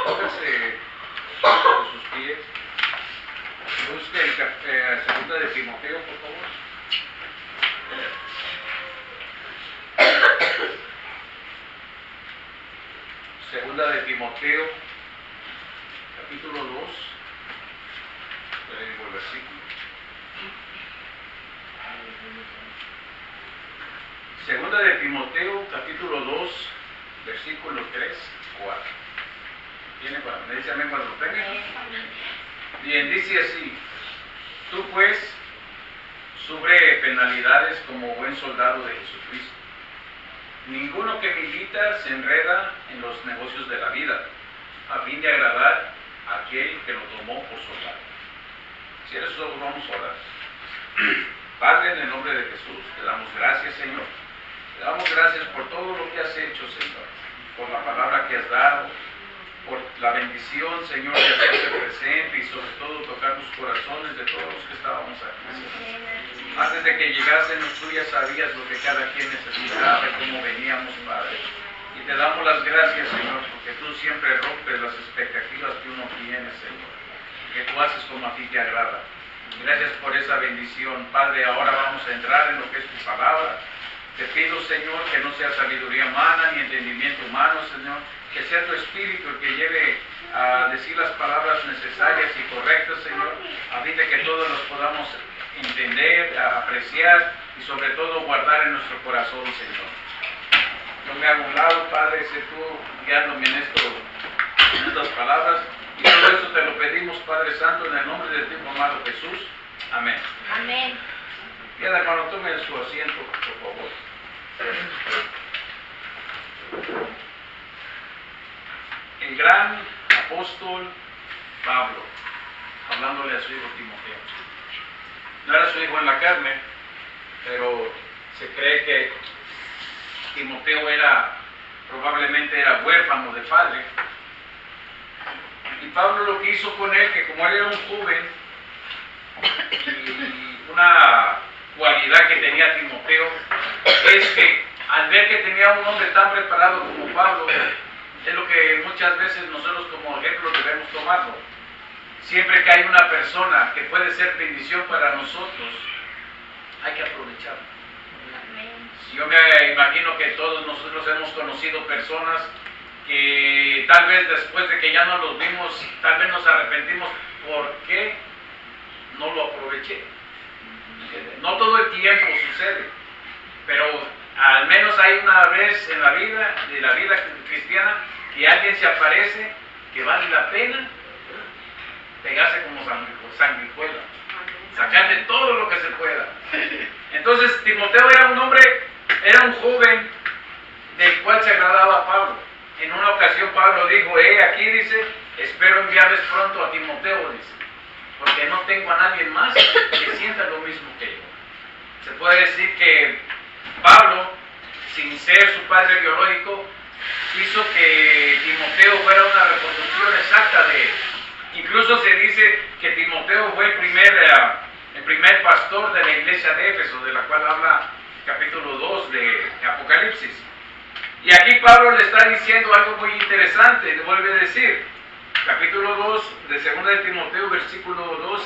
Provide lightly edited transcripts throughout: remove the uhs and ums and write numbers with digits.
Pónganse a sus pies. Busque segunda de Timoteo, por favor. Segunda de Timoteo, capítulo 2. Le digo el versículo. Segunda de Timoteo, capítulo 2, versículo 3, 4. ¿Tiene cuando? Me dice amén cuando lo tenga. Bien, dice así: tú pues sufre penalidades como buen soldado de Jesucristo. Ninguno que milita se enreda en los negocios de la vida, a fin de agradar a aquel que lo tomó por soldado. Si eres nosotros, vamos a orar. Padre, en el nombre de Jesús, te damos gracias, Señor. Te damos gracias por todo lo que has hecho, Señor, por la palabra que has dado, por la bendición, Señor, de hacerte presente y sobre todo tocar los corazones de todos los que estábamos aquí, Señor. Antes de que llegásemos, tú ya sabías lo que cada quien necesitaba y cómo veníamos, Padre. Y te damos las gracias, Señor, porque tú siempre rompes las expectativas que uno tiene, Señor, que tú haces como a ti te agrada. Gracias por esa bendición, Padre. Ahora vamos a entrar en lo que es tu palabra. Te pido, Señor, que no sea sabiduría humana ni entendimiento humano, Señor, que sea tu Espíritu el que lleve a decir las palabras necesarias y correctas, Señor, a fin de que todos los podamos entender, apreciar y sobre todo guardar en nuestro corazón, Señor. Yo me hago a un lado, Padre, sé tú guiándome en estas palabras, y todo eso te lo pedimos, Padre Santo, en el nombre de tu amado Jesús. Amén. Amén. Bien, hermano, tomen su asiento, por favor. El gran apóstol Pablo, hablándole a su hijo Timoteo. No era su hijo en la carne, pero se cree que Timoteo probablemente era huérfano de padre. Y Pablo lo que hizo con él, que como él era un joven, y una cualidad que tenía Timoteo, es que al ver que tenía un hombre tan preparado como Pablo, es lo que muchas veces nosotros como ejemplo debemos tomarlo. Siempre que hay una persona que puede ser bendición para nosotros, hay que aprovecharlo. Yo me imagino que todos nosotros hemos conocido personas que tal vez después de que ya no los vimos, tal vez nos arrepentimos. ¿Por qué no lo aproveché? No todo el tiempo sucede, pero al menos hay una vez en la vida, de la vida cristiana, que alguien se aparece que vale la pena pegarse como sanguijuela, sacarle todo lo que se pueda. Entonces Timoteo era un hombre, era un joven del cual se agradaba a Pablo. En una ocasión Pablo dijo: aquí dice, espero enviarles pronto a Timoteo, dice, porque no tengo a nadie más que sienta lo mismo que yo. Se puede decir que Pablo, sin ser su padre biológico, hizo que Timoteo fuera una reproducción exacta de él. Incluso se dice que Timoteo fue el primer pastor de la iglesia de Éfeso, de la cual habla capítulo 2 de Apocalipsis. Y aquí Pablo le está diciendo algo muy interesante, le vuelve a decir, capítulo 2 de 2 de Timoteo, versículo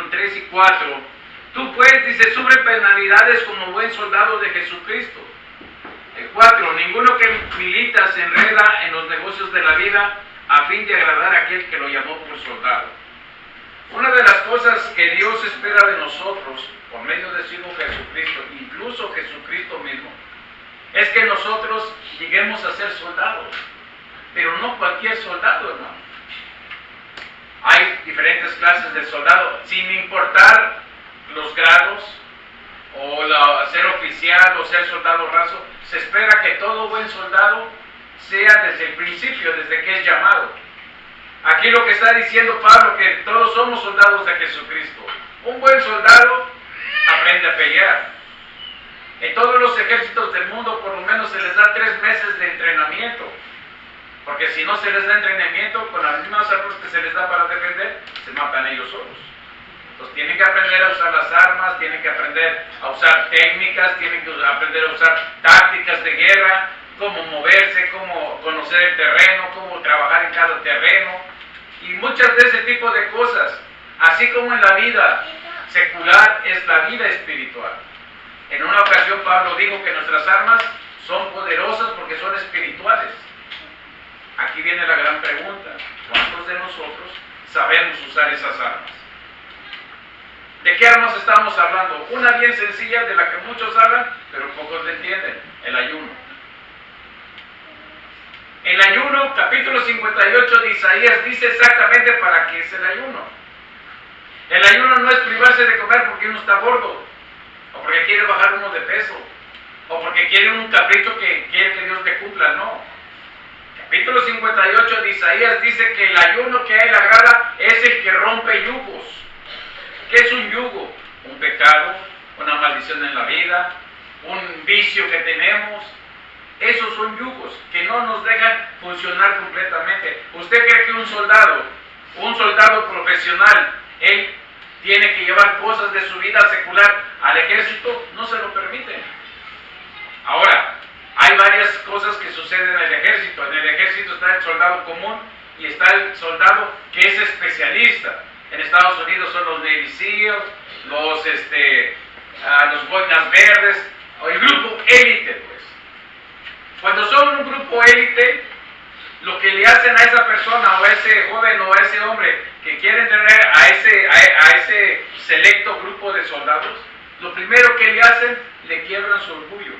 3 y 4. Tú pues, dice, sufre penalidades como buen soldado de Jesucristo. 4. Ninguno que milita se enreda en los negocios de la vida a fin de agradar a aquel que lo llamó por soldado. Una de las cosas que Dios espera de nosotros, por medio de su Hijo Jesucristo, incluso Jesucristo mismo, es que nosotros lleguemos a ser soldados, pero no cualquier soldado, hermano. Hay diferentes clases de soldado, sin importar los grados, o ser oficial o ser soldado raso. Se espera que todo buen soldado sea desde el principio, desde que es llamado. Aquí lo que está diciendo Pablo, que todos somos soldados de Jesucristo. Un buen soldado aprende a pelear. En todos los ejércitos del mundo por lo menos se les da 3 meses de entrenamiento, porque si no se les da entrenamiento, con las mismas armas que se les da para defender, se matan ellos solos. Entonces tienen que aprender a usar las armas, tienen que aprender a usar técnicas, tienen que aprender a usar tácticas de guerra, cómo moverse, cómo conocer el terreno, cómo trabajar en cada terreno y muchas de ese tipo de cosas. Así como en la vida secular es la vida espiritual. En una ocasión Pablo dijo que nuestras armas son poderosas porque son espirituales. Aquí viene la gran pregunta: ¿cuántos de nosotros sabemos usar esas armas? ¿De qué armas estamos hablando? Una bien sencilla de la que muchos hablan, pero pocos le entienden: el ayuno. El ayuno, capítulo 58 de Isaías, dice exactamente para qué es el ayuno. El ayuno no es privarse de comer porque uno está gordo, o porque quiere bajar uno de peso, o porque quiere un capricho que quiere que Dios le cumpla, no. Capítulo 58 de Isaías dice que el ayuno que a él agrada es el que rompe yugos. ¿Qué es un yugo? Un pecado, una maldición en la vida, un vicio que tenemos. Esos son yugos que no nos dejan funcionar completamente. ¿Usted cree que un soldado profesional, él tiene que llevar cosas de su vida secular al ejército? No se lo permiten. Ahora, hay varias cosas que suceden en el ejército. En el ejército está el soldado común y está el soldado que es especialista. En Estados Unidos son los Navy Seals, los boinas verdes, o el grupo élite, pues. Cuando son un grupo élite, lo que le hacen a esa persona, o a ese joven, o a ese hombre que quiere tener a ese selecto grupo de soldados, lo primero que le hacen, le quiebran su orgullo,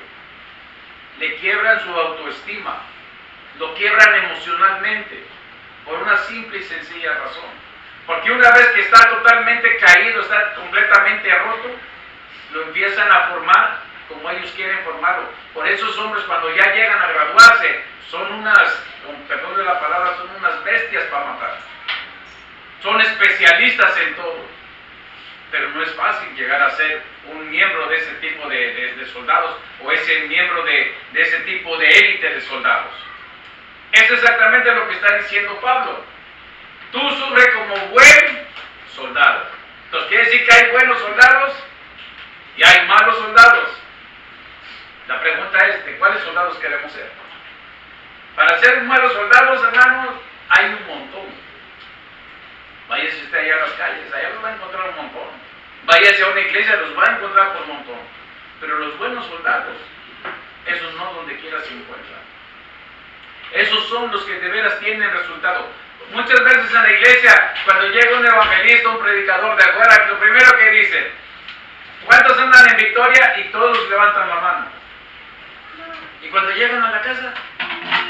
le quiebran su autoestima, lo quiebran emocionalmente, por una simple y sencilla razón. Porque una vez que está totalmente caído, está completamente roto, lo empiezan a formar como ellos quieren formarlo. Por eso esos hombres, cuando ya llegan a graduarse, son unas, con perdón de la palabra, son unas bestias para matar. Son especialistas en todo. Pero no es fácil llegar a ser un miembro de ese tipo de soldados, o ese miembro de ese tipo de élite de soldados. Es exactamente lo que está diciendo Pablo. Tú sufres como buen soldado. Entonces quiere decir que hay buenos soldados y hay malos soldados. La pregunta es: ¿de cuáles soldados queremos ser? Para ser malos soldados, hermanos, hay un montón. Váyase usted allá a las calles, allá los va a encontrar un montón. Váyase a una iglesia, los va a encontrar por montón. Pero los buenos soldados, esos no donde quiera se encuentran. Esos son los que de veras tienen resultado. Muchas veces en la iglesia, cuando llega un evangelista, un predicador de afuera, lo primero que dice: ¿cuántos andan en victoria? Y todos levantan la mano. Y cuando llegan a la casa,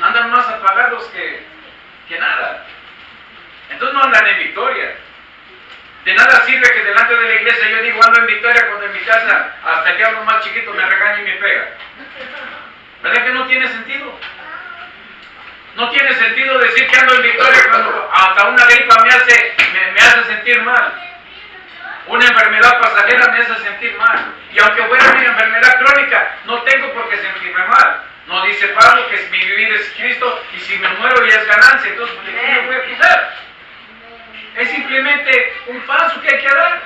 andan más apagados que nada. Entonces no andan en victoria. De nada sirve que delante de la iglesia yo digo ando en victoria, cuando en mi casa hasta el diablo más chiquito me regaña y me pega. ¿Verdad que no tiene sentido? No tiene sentido decir que ando en victoria cuando hasta una gripa me hace sentir mal. Una enfermedad pasajera me hace sentir mal. Y aunque fuera una enfermedad crónica, no tengo por qué sentirme mal. No dice Pablo que mi vivir es Cristo y si me muero ya es ganancia. Entonces, ¿de qué me voy a quitar? Es simplemente un paso que hay que dar.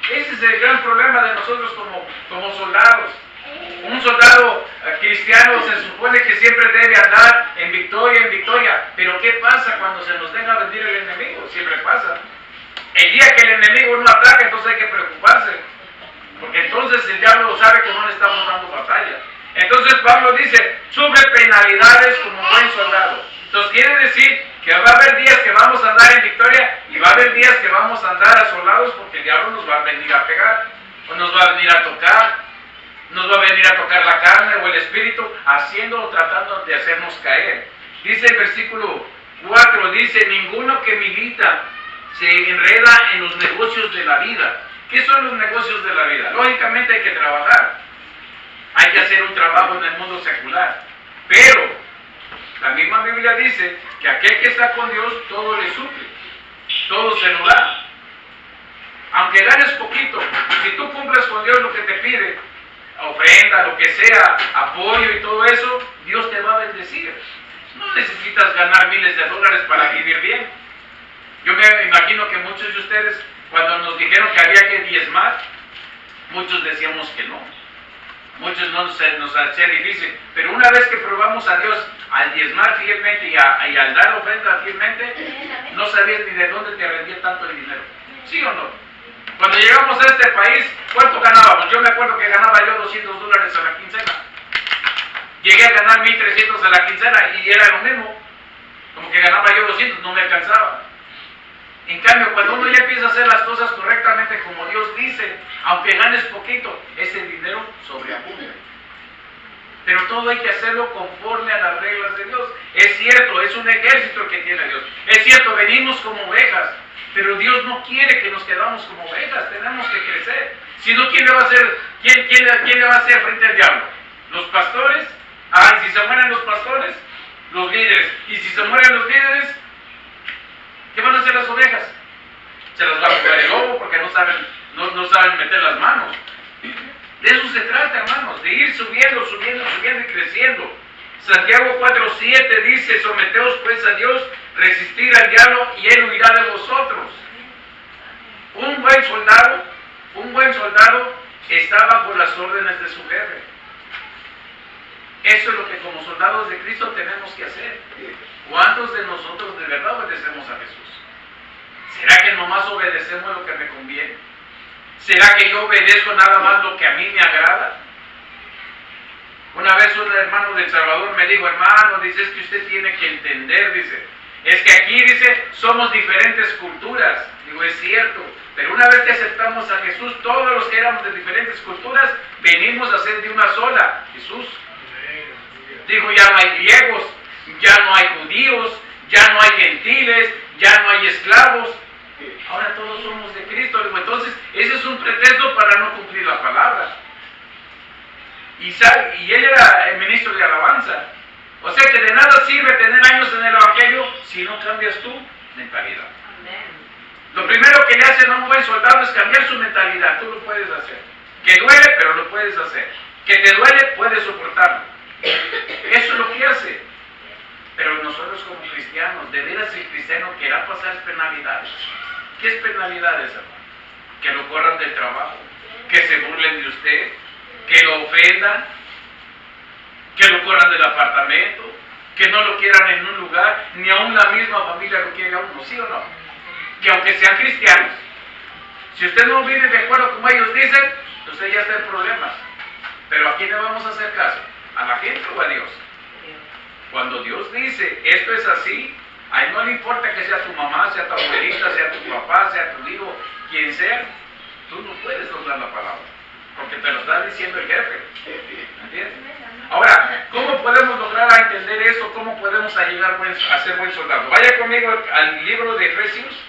Ese es el gran problema de nosotros como soldados. Un soldado cristiano se supone que siempre debe andar en victoria, pero ¿qué pasa cuando se nos deja venir el enemigo? Siempre pasa. El día que el enemigo no ataca, entonces hay que preocuparse, porque entonces el diablo sabe que no le estamos dando batalla. Entonces Pablo dice: sufre penalidades como buen soldado. Entonces quiere decir que va a haber días que vamos a andar en victoria y va a haber días que vamos a andar asolados, porque el diablo nos va a venir a pegar, o nos va a venir a tocar, nos va a venir a tocar la carne o el espíritu, haciendo o tratando de hacernos caer. Dice el versículo 4, dice: ninguno que milita se enreda en los negocios de la vida. ¿Qué son los negocios de la vida? Lógicamente hay que trabajar, hay que hacer un trabajo en el mundo secular, pero la misma Biblia dice que aquel que está con Dios todo le suple, todo se lo da. Aunque ganes poquito, si tú cumples con Dios lo que te pide, ofrenda, lo que sea, apoyo y todo eso, Dios te va a bendecir. No necesitas ganar miles de dólares para vivir bien. Yo me imagino que muchos de ustedes, cuando nos dijeron que había que diezmar, muchos decíamos que no. Muchos nos hacía difícil, pero una vez que probamos a Dios al diezmar fielmente y al dar ofrenda fielmente, no sabías ni de dónde te rendía tanto el dinero. ¿Sí o no? Cuando llegamos a este país, ¿cuánto ganábamos? Yo me acuerdo que ganaba yo $200 a la quincena. Llegué a ganar 1,300 a la quincena y era lo mismo. Como que ganaba yo 200, no me alcanzaba. En cambio, cuando uno ya empieza a hacer las cosas correctamente como Dios dice, aunque ganes poquito, ese dinero sobreabunda. Pero todo hay que hacerlo conforme a las reglas de Dios. Es cierto, es un ejército que tiene Dios. Es cierto, venimos como ovejas, pero Dios no quiere que nos quedamos como ovejas, tenemos que crecer. Si no, ¿quién le va a hacer, quién le va a hacer frente al diablo? ¿Los pastores? Ah, y si se mueren los pastores, los líderes. Y si se mueren los líderes, ¿qué van a hacer las ovejas? Se las va a comer el lobo porque no saben meter las manos. De eso se trata, hermanos, de ir subiendo y creciendo. Santiago 4:7 dice: someteos pues a Dios, resistir al diablo y él huirá de vosotros. Un buen soldado está bajo las órdenes de su jefe. Eso es lo que como soldados de Cristo tenemos que hacer. ¿Cuántos de nosotros de verdad obedecemos a Jesús? ¿Será que nomás obedecemos lo que me conviene? ¿Será que yo obedezco nada más lo que a mí me agrada? Una vez un hermano de El Salvador me dijo: hermano, dice, es que usted tiene que entender, dice, es que aquí, dice, somos diferentes culturas. Digo, es cierto, pero una vez que aceptamos a Jesús, todos los que éramos de diferentes culturas, venimos a ser de una sola, Jesús. Dijo, ya no hay griegos, ya no hay judíos, ya no hay gentiles, ya no hay esclavos. Ahora todos somos de Cristo. Digo, entonces, ese es un pretexto para no cumplir la palabra. Y él era el ministro de alabanza. O sea que de nada sirve tener años en el evangelio si no cambias tu mentalidad. Lo primero que le hacen a un buen soldado es cambiar su mentalidad. Tú lo puedes hacer. Que duele, pero lo puedes hacer. Que te duele, puedes soportarlo. Eso es lo que hace. Pero nosotros como cristianos, de veras el cristiano querrá pasar penalidades. ¿Qué es penalidades, hermano? Que lo corran del trabajo, que se burlen de usted, que lo ofendan, que lo corran del apartamento, que no lo quieran en un lugar, ni aún la misma familia lo quiere a uno, ¿sí o no? Que aunque sean cristianos, si usted no vive de acuerdo como ellos dicen, usted ya está en problemas. Pero ¿a quién le vamos a hacer caso? ¿A la gente o a Dios? Cuando Dios dice, esto es así, a él no le importa que sea tu mamá, sea tu abuelita, sea tu papá, sea tu hijo, quien sea, tú no puedes doblar la palabra, porque te lo está diciendo el jefe. ¿Entiendes? Ahora, ¿cómo podemos lograr a entender eso? ¿Cómo podemos llegar a ser buen soldado? Vaya conmigo al libro de Efesios,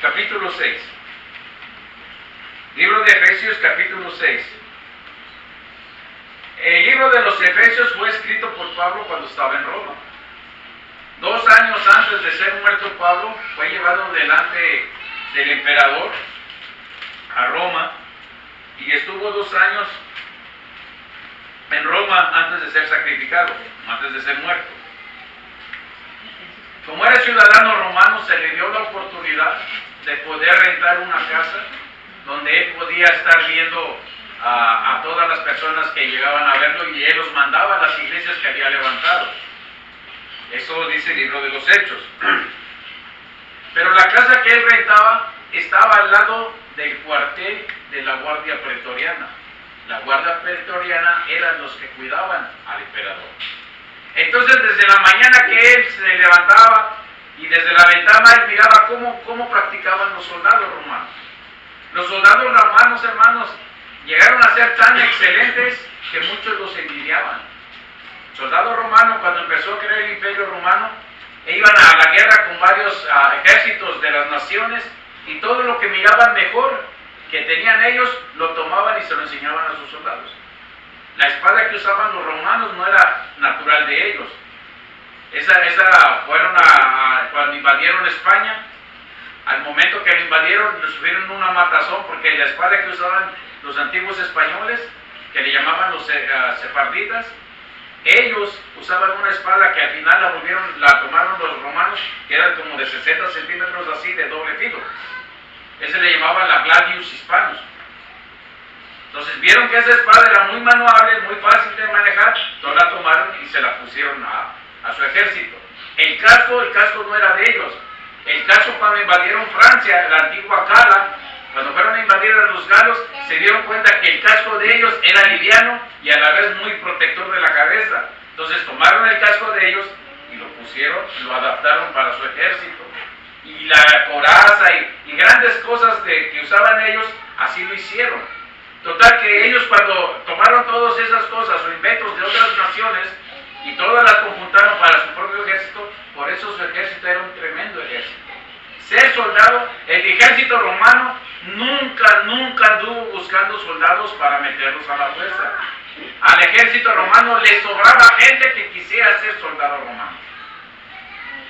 capítulo 6. Libro de Efesios, capítulo 6. El libro de los Efesios fue escrito por Pablo cuando estaba en Roma. 2 años antes de ser muerto Pablo, fue llevado delante del emperador a Roma y estuvo 2 años en Roma antes de ser sacrificado, antes de ser muerto. Como era ciudadano romano, se le dio la oportunidad de poder rentar una casa donde él podía estar viendo a todas las personas que llegaban a verlo, y él los mandaba a las iglesias que había levantado. Eso dice el libro de los Hechos. Pero la casa que él rentaba estaba al lado del cuartel de la Guardia Pretoriana. La Guardia Pretoriana eran los que cuidaban al emperador. Entonces, desde la mañana que él se levantaba y desde la ventana él miraba cómo practicaban los soldados romanos. Los soldados romanos, hermanos, llegaron a ser tan excelentes que muchos los envidiaban. Soldado romano, cuando empezó a crear el imperio romano, iban a la guerra con varios ejércitos de las naciones, y todo lo que miraban mejor que tenían ellos, lo tomaban y se lo enseñaban a sus soldados. La espada que usaban los romanos no era natural de ellos. Fueron cuando invadieron España. Al momento que lo invadieron, sufrieron una matazón, porque la espada que usaban los antiguos españoles, que le llamaban los sefarditas, ellos usaban una espada que al final la tomaron los romanos, que era como de 60 centímetros así, de doble filo. Ese le llamaban la Gladius Hispanus. Entonces vieron que esa espada era muy manuable, muy fácil de manejar, entonces la tomaron y se la pusieron a su ejército. El casco no era de ellos. El casco, cuando invadieron Francia, la antigua Gala, cuando fueron a invadir a los galos, se dieron cuenta que el casco de ellos era liviano y a la vez muy protector de la cabeza. Entonces tomaron el casco de ellos y lo pusieron, lo adaptaron para su ejército. Y la coraza y grandes cosas que usaban ellos, así lo hicieron. Total que ellos, cuando tomaron todas esas cosas o inventos de otras naciones y todas las conjuntaron para su propio ejército, por eso su ejército era un tremendo ejército. Ser soldado, el ejército romano nunca anduvo buscando soldados para meterlos a la fuerza. Al ejército romano le sobraba gente que quisiera ser soldado romano.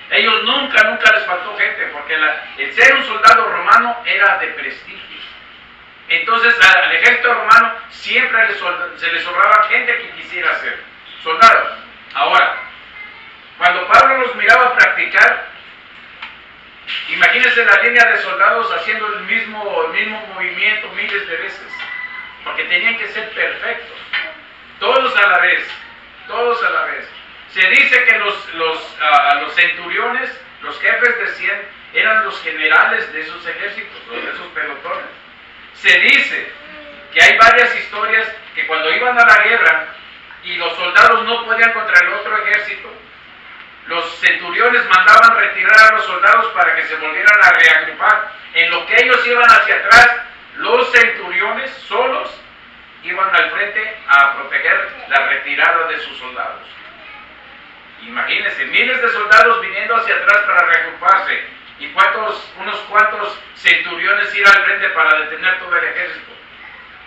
Ellos nunca les faltó gente, porque el ser un soldado romano era de prestigio. Entonces al ejército romano siempre se le sobraba gente que quisiera ser soldado. Ahora, cuando Pablo los miraba practicar, imagínense la línea de soldados haciendo el mismo movimiento miles de veces, porque tenían que ser perfectos, todos a la vez. Se dice que los centuriones, los jefes de 100, eran los generales de esos ejércitos, de esos pelotones. Se dice que hay varias historias que cuando iban a la guerra y los soldados no podían contra el otro ejército, los centuriones mandaban retirar a los soldados para que se volvieran a reagrupar. En lo que ellos iban hacia atrás, los centuriones solos iban al frente a proteger la retirada de sus soldados. Imagínense, miles de soldados viniendo hacia atrás para reagruparse. ¿Y unos cuantos centuriones ir al frente para detener todo el ejército?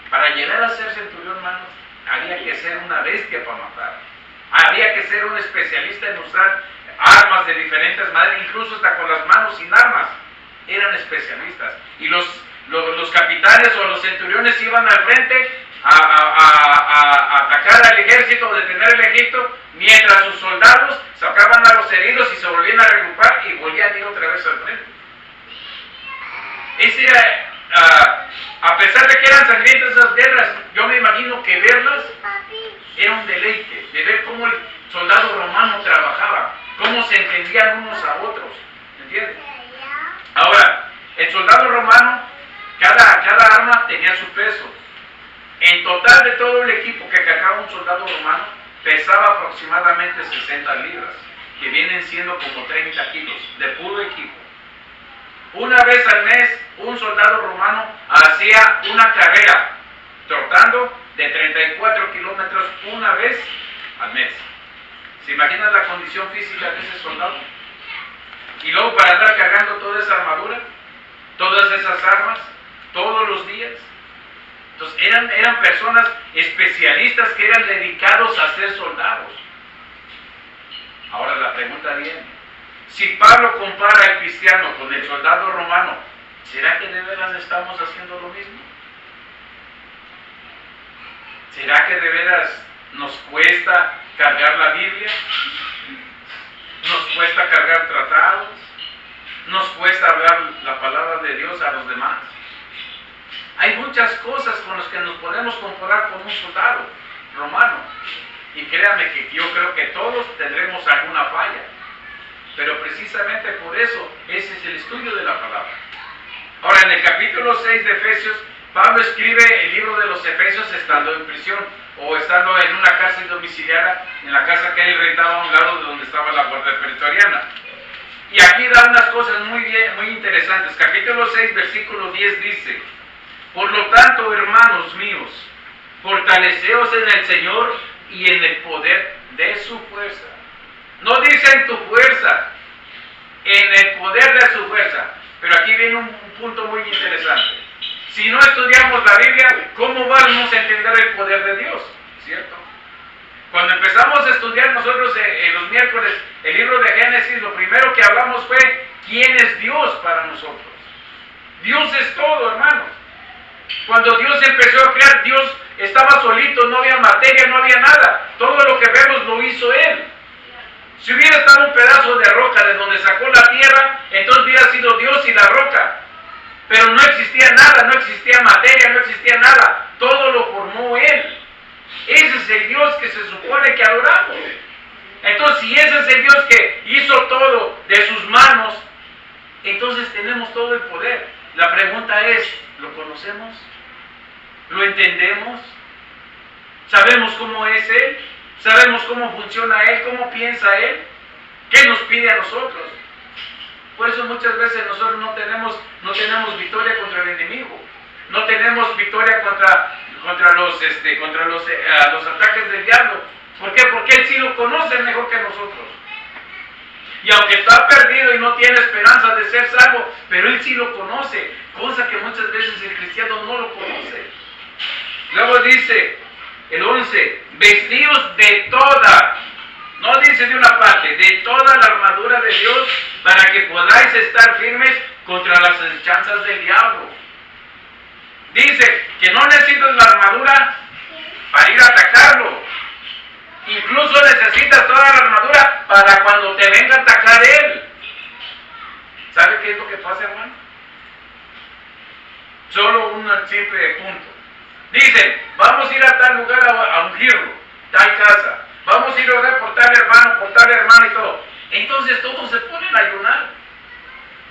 Para llegar a ser centurión, hermanos, había que ser una bestia para matar. Había que ser un especialista en usar armas de diferentes maneras, incluso hasta con las manos sin armas. Eran especialistas. Y los capitanes o los centuriones iban al frente a atacar al ejército o detener el ejército, mientras sus soldados sacaban a los heridos y se volvían a reagrupar y volvían a ir otra vez al frente. Ese era, a pesar de que eran sangrientas esas guerras, yo me imagino que verlas era un deleite, de ver cómo el soldado romano trabajaba, cómo se entendían unos a otros, ¿entiendes? Ahora, el soldado romano, cada arma tenía su peso. En total de todo el equipo que cargaba un soldado romano, pesaba aproximadamente 60 libras, que vienen siendo como 30 kilos, de puro equipo. Una vez al mes, un soldado romano hacía una carrera, trotando de 34 kilómetros una vez al mes. ¿Se imaginan la condición física de ese soldado? Y luego para andar cargando toda esa armadura, todas esas armas, todos los días. Entonces eran personas especialistas que eran dedicados a ser soldados. Ahora la pregunta viene, si Pablo compara al cristiano con el soldado romano, ¿será que de veras estamos haciendo lo mismo? ¿Será que de veras nos cuesta cargar la Biblia? ¿Nos cuesta cargar tratados? ¿Nos cuesta hablar la palabra de Dios a los demás? Hay muchas cosas con las que nos podemos comparar con un soldado romano. Y créanme que yo creo que todos tendremos alguna falla. Pero precisamente por eso, ese es el estudio de la palabra. Ahora, en el capítulo 6 de Efesios, Pablo escribe el libro de los Efesios estando en prisión o estando en una cárcel domiciliaria, en la casa que él rentaba a un lado de donde estaba la guardia pretoriana. Y aquí da unas cosas muy interesantes. Capítulo 6, versículo 10 dice: por lo tanto, hermanos míos, fortaleceos en el Señor y en el poder de su fuerza. No dice en tu fuerza, en el poder de su fuerza. Pero aquí viene un punto muy interesante. Si no estudiamos la Biblia, ¿cómo vamos a entender el poder de Dios? ¿Cierto? Cuando empezamos a estudiar nosotros en los miércoles el libro de Génesis, lo primero que hablamos fue ¿quién es Dios para nosotros? Dios es todo, hermanos. Cuando Dios empezó a crear, Dios estaba solito, no había materia, no había nada. Todo lo que vemos lo hizo Él. Si hubiera estado un pedazo de roca de donde sacó la tierra, entonces hubiera sido Dios y la roca. Pero no existía nada, no existía materia, no existía nada. todo lo formó Él. Ese es el Dios que se supone que adoramos. Entonces, si ese es el Dios que hizo todo de sus manos, entonces tenemos todo el poder. La pregunta es, ¿lo conocemos? ¿Lo entendemos? ¿Sabemos cómo es Él? ¿Sabemos cómo funciona Él? ¿Cómo piensa Él? ¿Qué nos pide a nosotros? Por eso muchas veces nosotros no tenemos victoria contra el enemigo. No tenemos victoria contra los ataques del diablo. ¿Por qué? Porque Él sí lo conoce mejor que nosotros. Y aunque está perdido y no tiene esperanza de ser salvo, pero Él sí lo conoce, cosa que muchas veces el cristiano no lo conoce. Luego dice el 11, vestidos de toda, no dice de una parte, de toda la armadura de Dios, para que podáis estar firmes contra las acechanzas del diablo. Dice que no necesitas la armadura para ir a atacarlo. Incluso necesitas toda la armadura para cuando te venga a atacar Él. ¿Sabe qué es lo que pasa, hermano? Solo un simple punto. Dicen, vamos a ir a tal lugar a ungirlo, tal casa. Vamos a ir a orar por tal hermano y todo. Entonces todos se ponen a ayunar.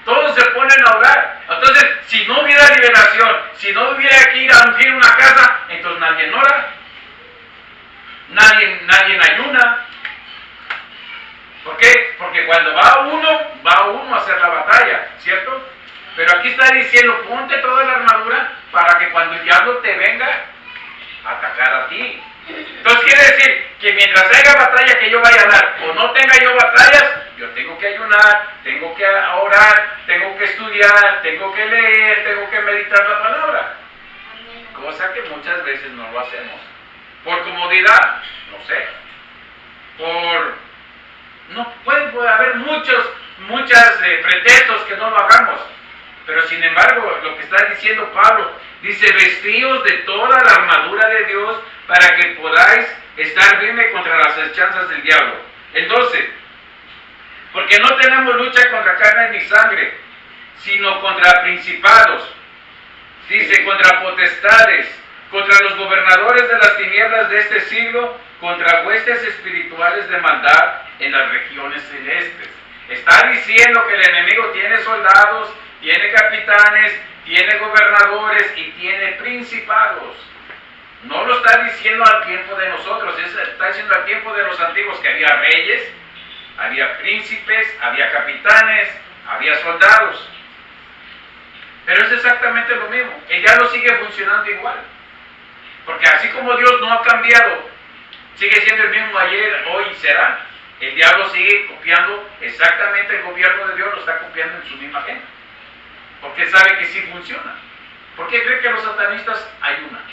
Todos se ponen a orar. Entonces, si no hubiera liberación, si no hubiera que ir a ungir una casa, entonces nadie ora. Nadie ayuna. ¿Por qué? Porque cuando va uno a hacer la batalla, ¿cierto? Pero aquí está diciendo, ponte toda la armadura para que cuando el diablo te venga a atacar a ti. Entonces quiere decir que mientras haya batalla que yo vaya a dar o no tenga yo batallas, yo tengo que ayunar, tengo que orar, tengo que estudiar, tengo que leer, tengo que meditar la palabra. Cosa que muchas veces no lo hacemos. Por comodidad, no sé. Puede haber muchos pretextos que no lo hagamos. Pero sin embargo, lo que está diciendo Pablo, dice, vestíos de toda la armadura de Dios para que podáis estar firme contra las acechanzas del diablo. El 12, porque no tenemos lucha contra carne ni sangre, sino contra principados, dice, contra potestades, contra los gobernadores de las tinieblas de este siglo, contra huestes espirituales de maldad en las regiones celestes. Está diciendo que el enemigo tiene soldados, tiene capitanes, tiene gobernadores y tiene principados. No lo está diciendo al tiempo de nosotros, está diciendo al tiempo de los antiguos, que había reyes, había príncipes, había capitanes, había soldados. Pero es exactamente lo mismo. El diablo sigue funcionando igual. Porque así como Dios no ha cambiado, sigue siendo el mismo ayer, hoy y será. El diablo sigue copiando exactamente el gobierno de Dios, lo está copiando en su misma gente. Porque sabe que sí funciona. ¿Por qué cree que los satanistas ayunan?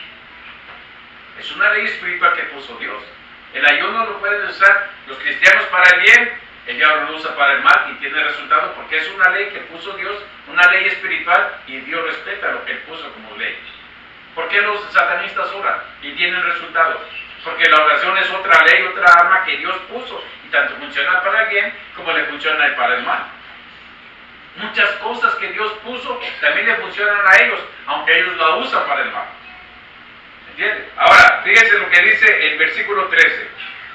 Es una ley espiritual que puso Dios. El ayuno lo pueden usar los cristianos para el bien, el diablo lo usa para el mal y tiene resultado porque es una ley que puso Dios, una ley espiritual, y Dios respeta lo que Él puso como ley. ¿Por qué los satanistas oran y tienen resultados? Porque la oración es otra ley, otra arma que Dios puso, y tanto funciona para el bien como le funciona para el mal. Muchas cosas que Dios puso también le funcionan a ellos, aunque ellos la usan para el mal. ¿Entiende? Ahora, fíjense lo que dice el versículo 13.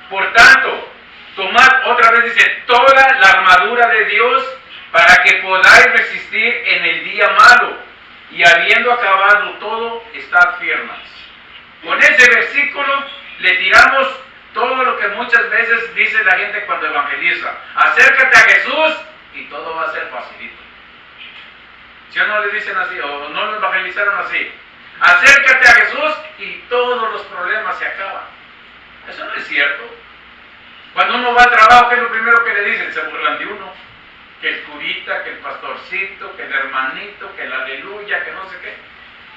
Por tanto, tomad, otra vez dice, toda la armadura de Dios para que podáis resistir en el día malo, y habiendo acabado todo, estad firmes. Con ese versículo le tiramos todo lo que muchas veces dice la gente cuando evangeliza. Acércate a Jesús y todo va a ser facilito. ¿Sí o no le dicen así? ¿O no lo evangelizaron así? Acércate a Jesús y todos los problemas se acaban. Eso no es cierto. Cuando uno va al trabajo, ¿qué es lo primero que le dicen? Se burlan de uno. Que el curita, que el pastorcito, que el hermanito, que el aleluya, que no sé qué.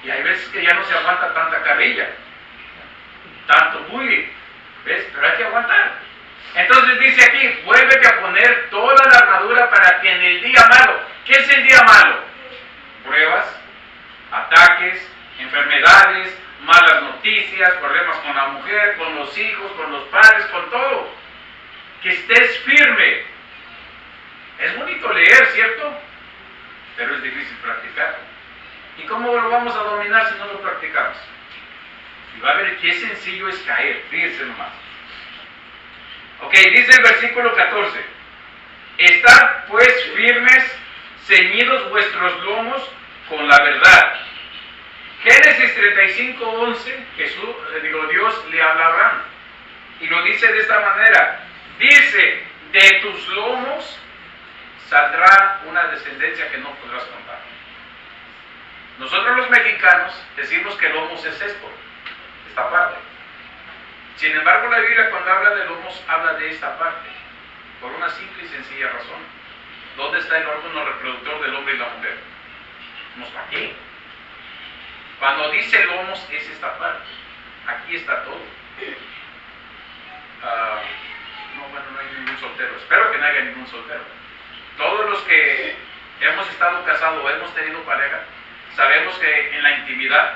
Y hay veces que ya no se aguanta tanta carrilla, tanto bullying, ¿ves? Pero hay que aguantar. Entonces dice aquí, vuélvete a poner toda la armadura para que en el día malo, ¿qué es el día malo? Pruebas, ataques, enfermedades, malas noticias, problemas con la mujer, con los hijos, con los padres, con todo. Que estés firme. Es bonito leer, ¿cierto? Pero es difícil practicarlo. ¿Y cómo lo vamos a dominar si no lo practicamos? Y va a ver qué sencillo es caer, fíjense nomás. Ok, dice el versículo 14. Estad pues firmes, ceñidos vuestros lomos con la verdad. Génesis 35:11, Dios le habla a Abraham. Y lo dice de esta manera. Dice, de tus lomos saldrá una descendencia que no podrás contar. Nosotros los mexicanos decimos que lomos es esto, esta parte. Sin embargo, la Biblia cuando habla de lomos habla de esta parte, por una simple y sencilla razón. ¿Dónde está el órgano reproductor del hombre y la mujer? No está aquí. Cuando dice lomos es esta parte. Aquí está todo. No hay ningún soltero. Espero que no haya ningún soltero. Todos los que hemos estado casados o hemos tenido pareja, sabemos que en la intimidad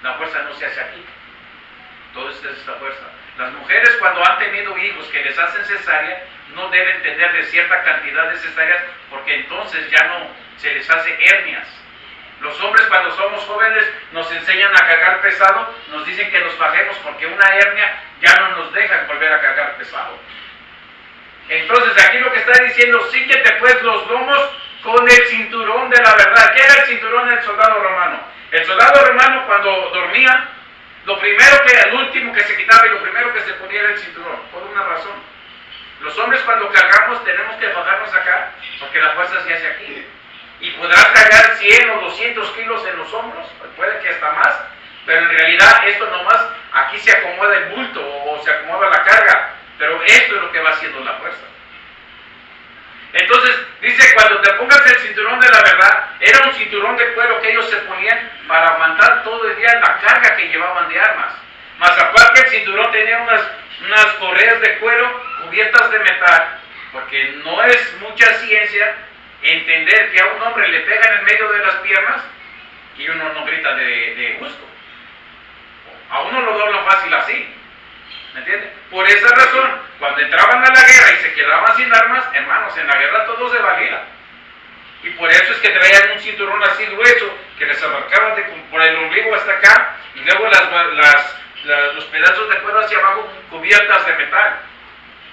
la fuerza no se hace aquí. Todo esto es esta fuerza. Las mujeres cuando han tenido hijos que les hacen cesárea, no deben tener de cierta cantidad de cesáreas porque entonces ya no se les hace hernias. Los hombres cuando somos jóvenes nos enseñan a cargar pesado, nos dicen que nos bajemos porque una hernia ya no nos deja volver a cargar pesado. Entonces aquí lo que está diciendo, síguete pues los lomos con el cinturón de la verdad. ¿Qué era el cinturón del soldado romano? El soldado romano cuando dormía, el último que se quitaba y lo primero que se ponía era el cinturón, por una razón. Los hombres cuando cargamos tenemos que bajarnos acá, porque la fuerza se hace aquí. Y podrás cargar 100 o 200 kilos en los hombros, puede que hasta más, pero en realidad esto nomás, aquí se acomoda el bulto o se acomoda la carga, pero esto es lo que va haciendo la fuerza. Entonces, dice, cuando te pongas el cinturón de la verdad, era un cinturón de cuero que ellos se ponían para aguantar todo el día la carga que llevaban de armas. Más aparte el cinturón tenía unas correas de cuero cubiertas de metal, porque no es mucha ciencia entender que a un hombre le pegan en medio de las piernas y uno no grita de gusto. A uno lo doblan fácil así. ¿Me entiendes? Por esa razón, cuando entraban a la guerra y se quedaban sin armas, hermanos, en la guerra todo se valía. Y por eso es que traían un cinturón así grueso, que les abarcaba por el ombligo hasta acá, y luego los pedazos de cuero hacia abajo cubiertas de metal.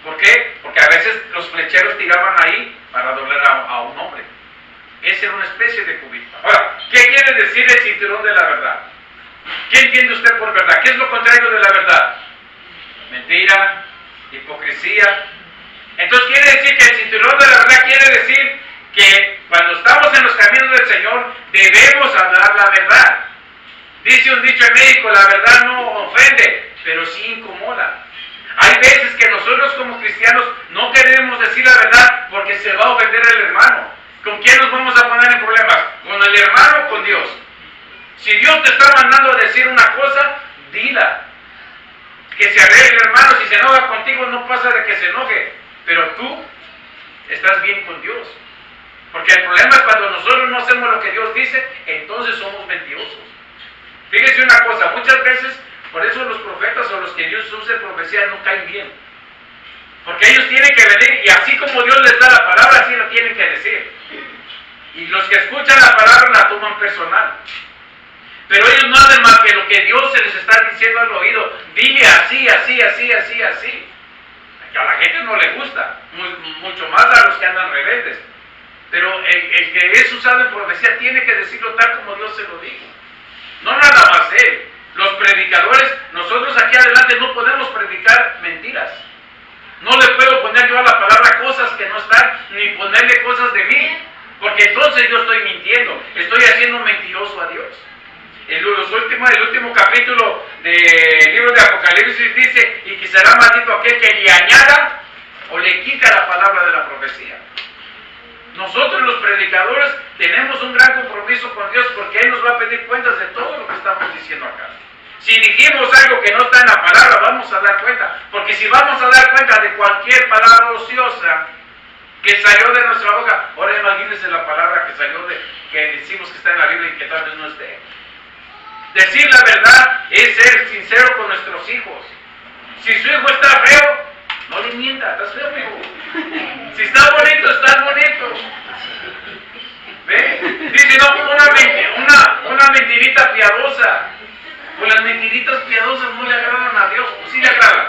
¿Por qué? Porque a veces los flecheros tiraban ahí para doblar a un hombre. Esa era una especie de cubierta. Ahora, ¿qué quiere decir el cinturón de la verdad? ¿Qué entiende usted por verdad? ¿Qué es lo contrario de la verdad? Mentira, hipocresía. Entonces quiere decir que el cinturón de la verdad quiere decir que cuando estamos en los caminos del Señor debemos hablar la verdad. Dice un dicho en México, la verdad no ofende, pero sí incomoda. Hay veces que nosotros como cristianos no queremos decir la verdad porque se va a ofender el hermano. ¿Con quién nos vamos a poner en problemas? ¿Con el hermano o con Dios? Si Dios te está mandando a decir una cosa, dila. Que se arregle el hermano, si se enoja contigo no pasa de que se enoje, pero tú estás bien con Dios. Porque el problema es cuando nosotros no hacemos lo que Dios dice, entonces somos mentirosos. Fíjese una cosa, muchas veces, por eso los profetas o los que Dios usa en profecía no caen bien. Porque ellos tienen que venir y así como Dios les da la palabra, así lo tienen que decir. Y los que escuchan la palabra la toman personal. Pero ellos no hacen más que lo que Dios se les está diciendo al oído. Dile así, así, así, así, así. Que a la gente no le gusta, mucho más a los que andan rebeldes. Pero el que es usado en profecía tiene que decirlo tal como Dios se lo dijo. No nada más él. Los predicadores, nosotros aquí adelante no podemos predicar mentiras. No le puedo poner yo a la palabra cosas que no están, ni ponerle cosas de mí. Porque entonces yo estoy mintiendo, estoy haciendo mentiroso a Dios. El último capítulo del libro de Apocalipsis dice, y que será maldito aquel que le añada o le quita la palabra de la profecía. Nosotros los predicadores tenemos un gran compromiso con Dios porque Él nos va a pedir cuentas de todo lo que estamos diciendo acá. Si dijimos algo que no está en la palabra, vamos a dar cuenta. Porque si vamos a dar cuenta de cualquier palabra ociosa que salió de nuestra boca, ahora imagínense la palabra que salió que decimos que está en la Biblia y que tal vez no esté. Decir la verdad es ser sincero con nuestros hijos. Si su hijo está feo, no le mienta, estás feo, hijo. Si está bonito, estás bonito. ¿Ve? Dice, no, una mentirita piadosa. Pues Las mentiritas piadosas no le agradan a Dios, ¿o sí le agradan?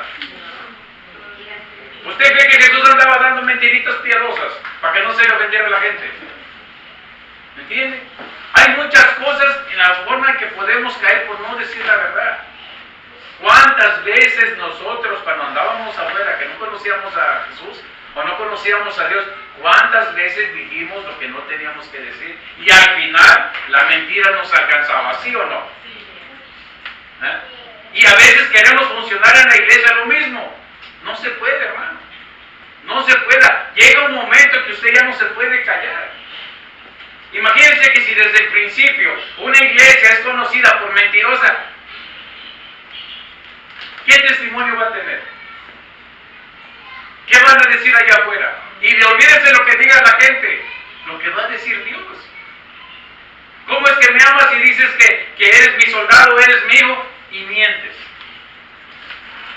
¿Usted cree que Jesús andaba dando mentiritas piadosas para que no se le ofendiera a la gente? ¿Me entiende? Hay muchas cosas en la forma en que podemos caer por no decir la verdad. ¿Cuántas veces nosotros cuando andábamos afuera, que no conocíamos a Jesús o no conocíamos a Dios, cuántas veces dijimos lo que no teníamos que decir? Y al final la mentira nos alcanzaba, ¿sí o no? ¿Eh? Y a veces queremos funcionar en la iglesia lo mismo. No se puede, hermano. No se puede. Llega un momento que usted ya no se puede callar. Imagínense que si desde el principio una iglesia es conocida por mentirosa, ¿qué testimonio va a tener? ¿Qué van a decir allá afuera? Y olvídense lo que diga la gente, lo que va a decir Dios. ¿Cómo es que me amas y dices que eres mi soldado, eres mi hijo y mientes?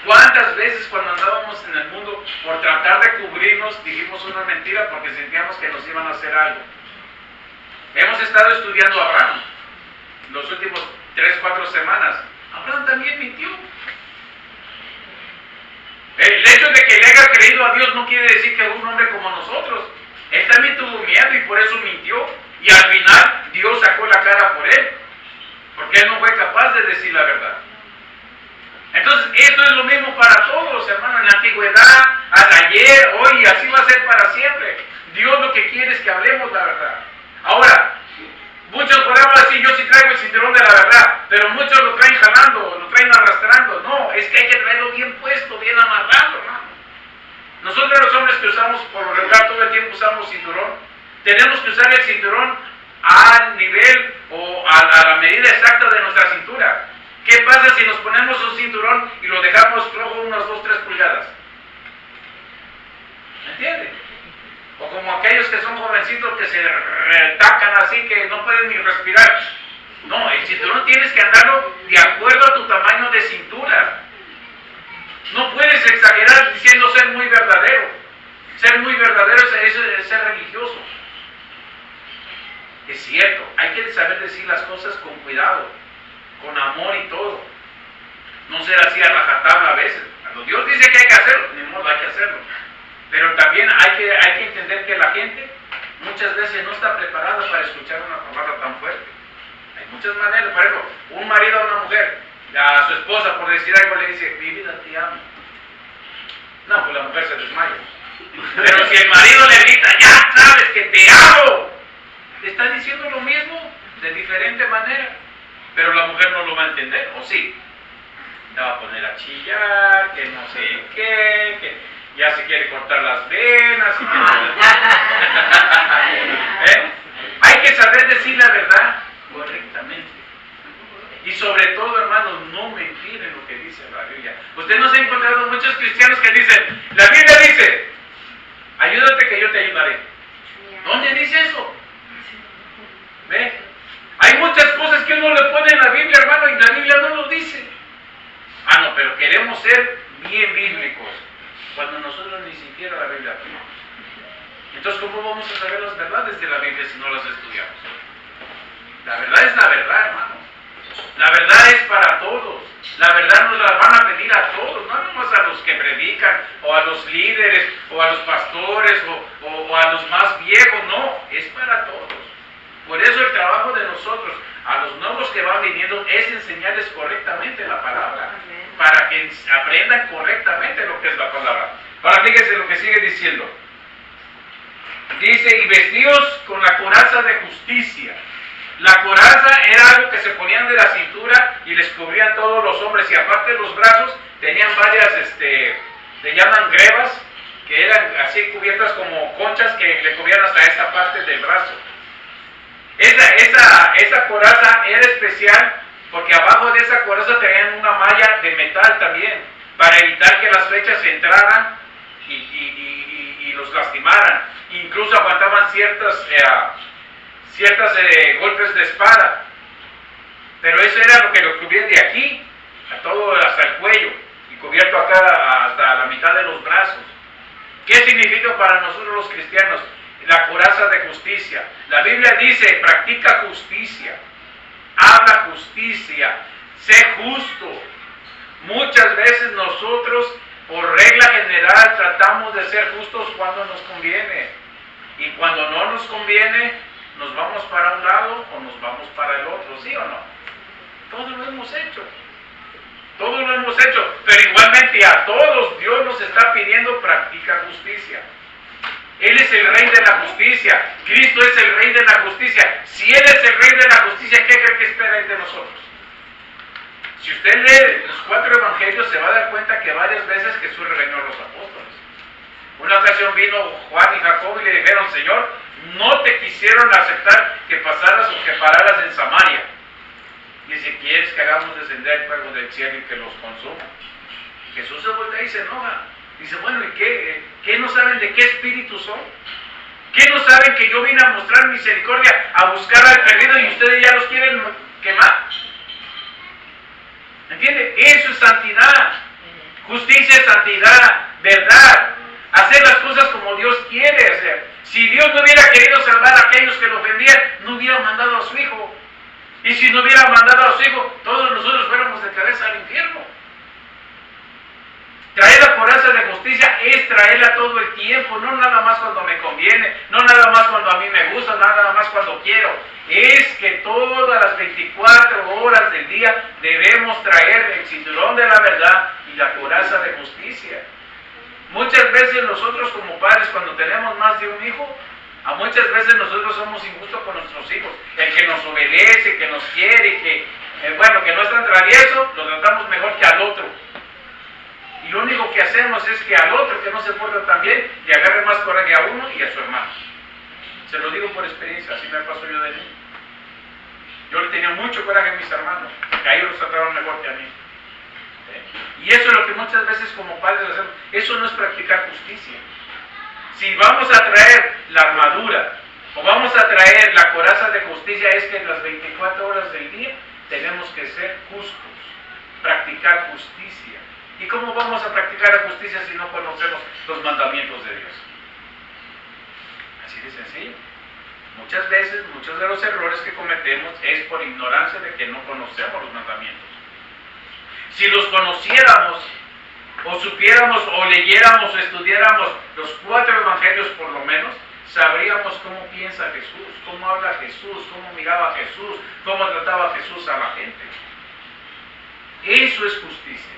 ¿Cuántas veces cuando andábamos en el mundo, por tratar de cubrirnos, dijimos una mentira porque sentíamos que nos iban a hacer algo? Hemos estado estudiando a Abraham los últimos 3-4 semanas. Abraham también mintió. El hecho de que le haya creído a Dios no quiere decir que es un hombre como nosotros. Él también tuvo miedo y por eso mintió. Y al final Dios sacó la cara por él, porque él no fue capaz de decir la verdad. Entonces esto es lo mismo para todos, hermanos, en la antigüedad, hasta ayer, hoy, y así va a ser para siempre. Dios lo que quiere es que hablemos la verdad. Ahora, muchos podemos decir, yo sí traigo el cinturón de la verdad, pero muchos lo traen jalando, lo traen arrastrando. No, es que hay que traerlo bien puesto, bien amarrado, hermano. Nosotros los hombres que usamos, por lo regular todo el tiempo usamos cinturón, tenemos que usar el cinturón al nivel o a la medida exacta de nuestra cintura. ¿Qué pasa si nos ponemos un cinturón y lo dejamos flojo unas 2-3 pulgadas? ¿Me entiende? O como aquellos que son jovencitos que se retacan así que no pueden ni respirar. No, el cinturón tienes que andarlo de acuerdo a tu tamaño de cintura. No puedes exagerar diciendo ser muy verdadero. Ser muy verdadero es ser religioso. Es cierto, hay que saber decir las cosas con cuidado, con amor y todo. No ser así a rajatabla a veces. Cuando Dios dice que hay que hacerlo, ni modo, hay que hacerlo. Pero también hay que entender que la gente muchas veces no está preparada para escuchar una palabra tan fuerte. Hay muchas maneras. Por ejemplo, un marido a una mujer, a su esposa, por decir algo, le dice, mi vida, te amo. No, pues la mujer se desmaya. Pero si el marido le grita, ya sabes que te amo, le está diciendo lo mismo, de diferente manera. Pero la mujer no lo va a entender, ¿o sí? La va a poner a chillar, que no sé qué, que ya se quiere cortar las venas. Y que ¿Eh? Hay que saber decir la verdad correctamente. Y sobre todo, hermanos, no mentir en lo que dice la Biblia. Usted no se ha encontrado muchos cristianos que dicen, la Biblia dice, ayúdate que yo te ayudaré. ¿Dónde dice eso? ¿Ve? Hay muchas cosas que uno le pone en la Biblia, hermano, y la Biblia no lo dice. Ah, no, pero queremos ser bien bíblicos, cuando nosotros ni siquiera la Biblia tenemos. Entonces, ¿cómo vamos a saber las verdades de la Biblia si no las estudiamos? La verdad es la verdad, hermano. La verdad es para todos. La verdad nos la van a pedir a todos, no nomás a los que predican, o a los líderes, o a los pastores, o a los más viejos, no, es para todos. Por eso el trabajo de nosotros, a los nuevos que van viniendo, es enseñarles correctamente la palabra, para que aprendan correctamente lo que es la palabra. Ahora fíjense lo que sigue diciendo. Dice, y vestidos con la coraza de justicia. La coraza era algo que se ponían de la cintura y les cubrían todos los hombres, y aparte los brazos tenían varias, le llaman grebas, que eran así cubiertas como conchas que le cubrían hasta esta parte del brazo. Esa coraza era especial porque abajo de esa coraza tenían una malla de metal también, para evitar que las flechas entraran y los lastimaran. Incluso aguantaban ciertos golpes de espada. Pero eso era lo que lo cubría de aquí a todo hasta el cuello y cubierto acá hasta la mitad de los brazos. ¿Qué significa para nosotros los cristianos? La coraza de justicia. La Biblia dice, practica justicia, habla justicia, sé justo. Muchas veces nosotros, por regla general, tratamos de ser justos cuando nos conviene. Y cuando no nos conviene, nos vamos para un lado o nos vamos para el otro, ¿sí o no? Todo lo hemos hecho. Todo lo hemos hecho. Pero igualmente a todos Dios nos está pidiendo practica justicia. Él es el Rey de la justicia. Cristo es el Rey de la justicia. Si Él es el Rey de la justicia, ¿qué cree que espera Él de nosotros? Si usted lee los 4 evangelios, se va a dar cuenta que varias veces Jesús regañó a los apóstoles. Una ocasión vino Juan y Jacobo y le dijeron: Señor, no te quisieron aceptar que pasaras o que pararas en Samaria. Dice: ¿quieres que hagamos descender el fuego del cielo y que los consuma? Jesús se voltea y se enoja. Dice: bueno, ¿y qué no saben de qué espíritu son? ¿Qué no saben que yo vine a mostrar misericordia, a buscar al perdido y ustedes ya los quieren quemar? ¿Entiende? Eso es santidad. Justicia es santidad, verdad. Hacer las cosas como Dios quiere hacer. Si Dios no hubiera querido salvar a aquellos que lo ofendían, no hubiera mandado a su Hijo. Y si no hubiera mandado a su Hijo, todos nosotros fuéramos de cabeza al infierno. Traer la coraza de justicia es traerla todo el tiempo, no nada más cuando me conviene, no nada más cuando a mí me gusta, nada más cuando quiero. Es que todas las 24 horas del día debemos traer el cinturón de la verdad y la coraza de justicia. Muchas veces nosotros como padres, cuando tenemos más de un hijo, a muchas veces nosotros somos injustos con nuestros hijos. El que nos obedece, que nos quiere, que no es tan travieso, lo tratamos mejor que al otro. Y lo único que hacemos es que al otro que no se porta tan bien, le agarre más coraje a uno y a su hermano. Se lo digo por experiencia, así me pasó yo de niño. Yo le tenía mucho coraje a mis hermanos, porque a ellos los trataban mejor que a mí. Y eso es lo que muchas veces como padres hacemos. Eso no es practicar justicia. Si vamos a traer la armadura o vamos a traer la coraza de justicia, es que en las 24 horas del día tenemos que ser justos, practicar justicia. ¿Y cómo vamos a practicar la justicia si no conocemos los mandamientos de Dios? Así de sencillo. Muchas veces, muchos de los errores que cometemos es por ignorancia de que no conocemos los mandamientos. Si los conociéramos, o supiéramos, o leyéramos, o estudiáramos los 4 evangelios por lo menos, sabríamos cómo piensa Jesús, cómo habla Jesús, cómo miraba Jesús, cómo trataba Jesús a la gente. Eso es justicia.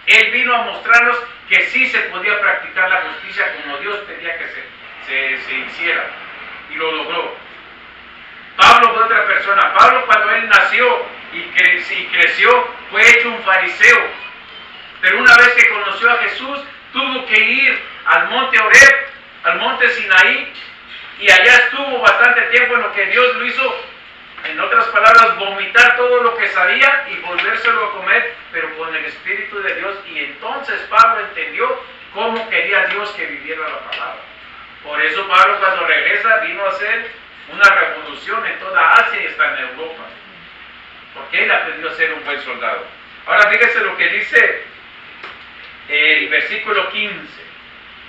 Él vino a mostrarnos que sí se podía practicar la justicia como Dios pedía que se hiciera. Y lo logró. Pablo fue otra persona. Pablo, cuando él nació y creció, fue hecho un fariseo. Pero una vez que conoció a Jesús, tuvo que ir al monte Horeb, al monte Sinaí, y allá estuvo bastante tiempo en lo que Dios lo hizo, en otras palabras, vomitar todo lo que sabía y volvérselo a comer, pero con el Espíritu de Dios. Y entonces Pablo entendió cómo quería Dios que viviera la palabra. Por eso Pablo, cuando regresa, vino a hacer una revolución en toda Asia y hasta en Europa, porque él aprendió a ser un buen soldado. Ahora fíjese lo que dice el versículo 15: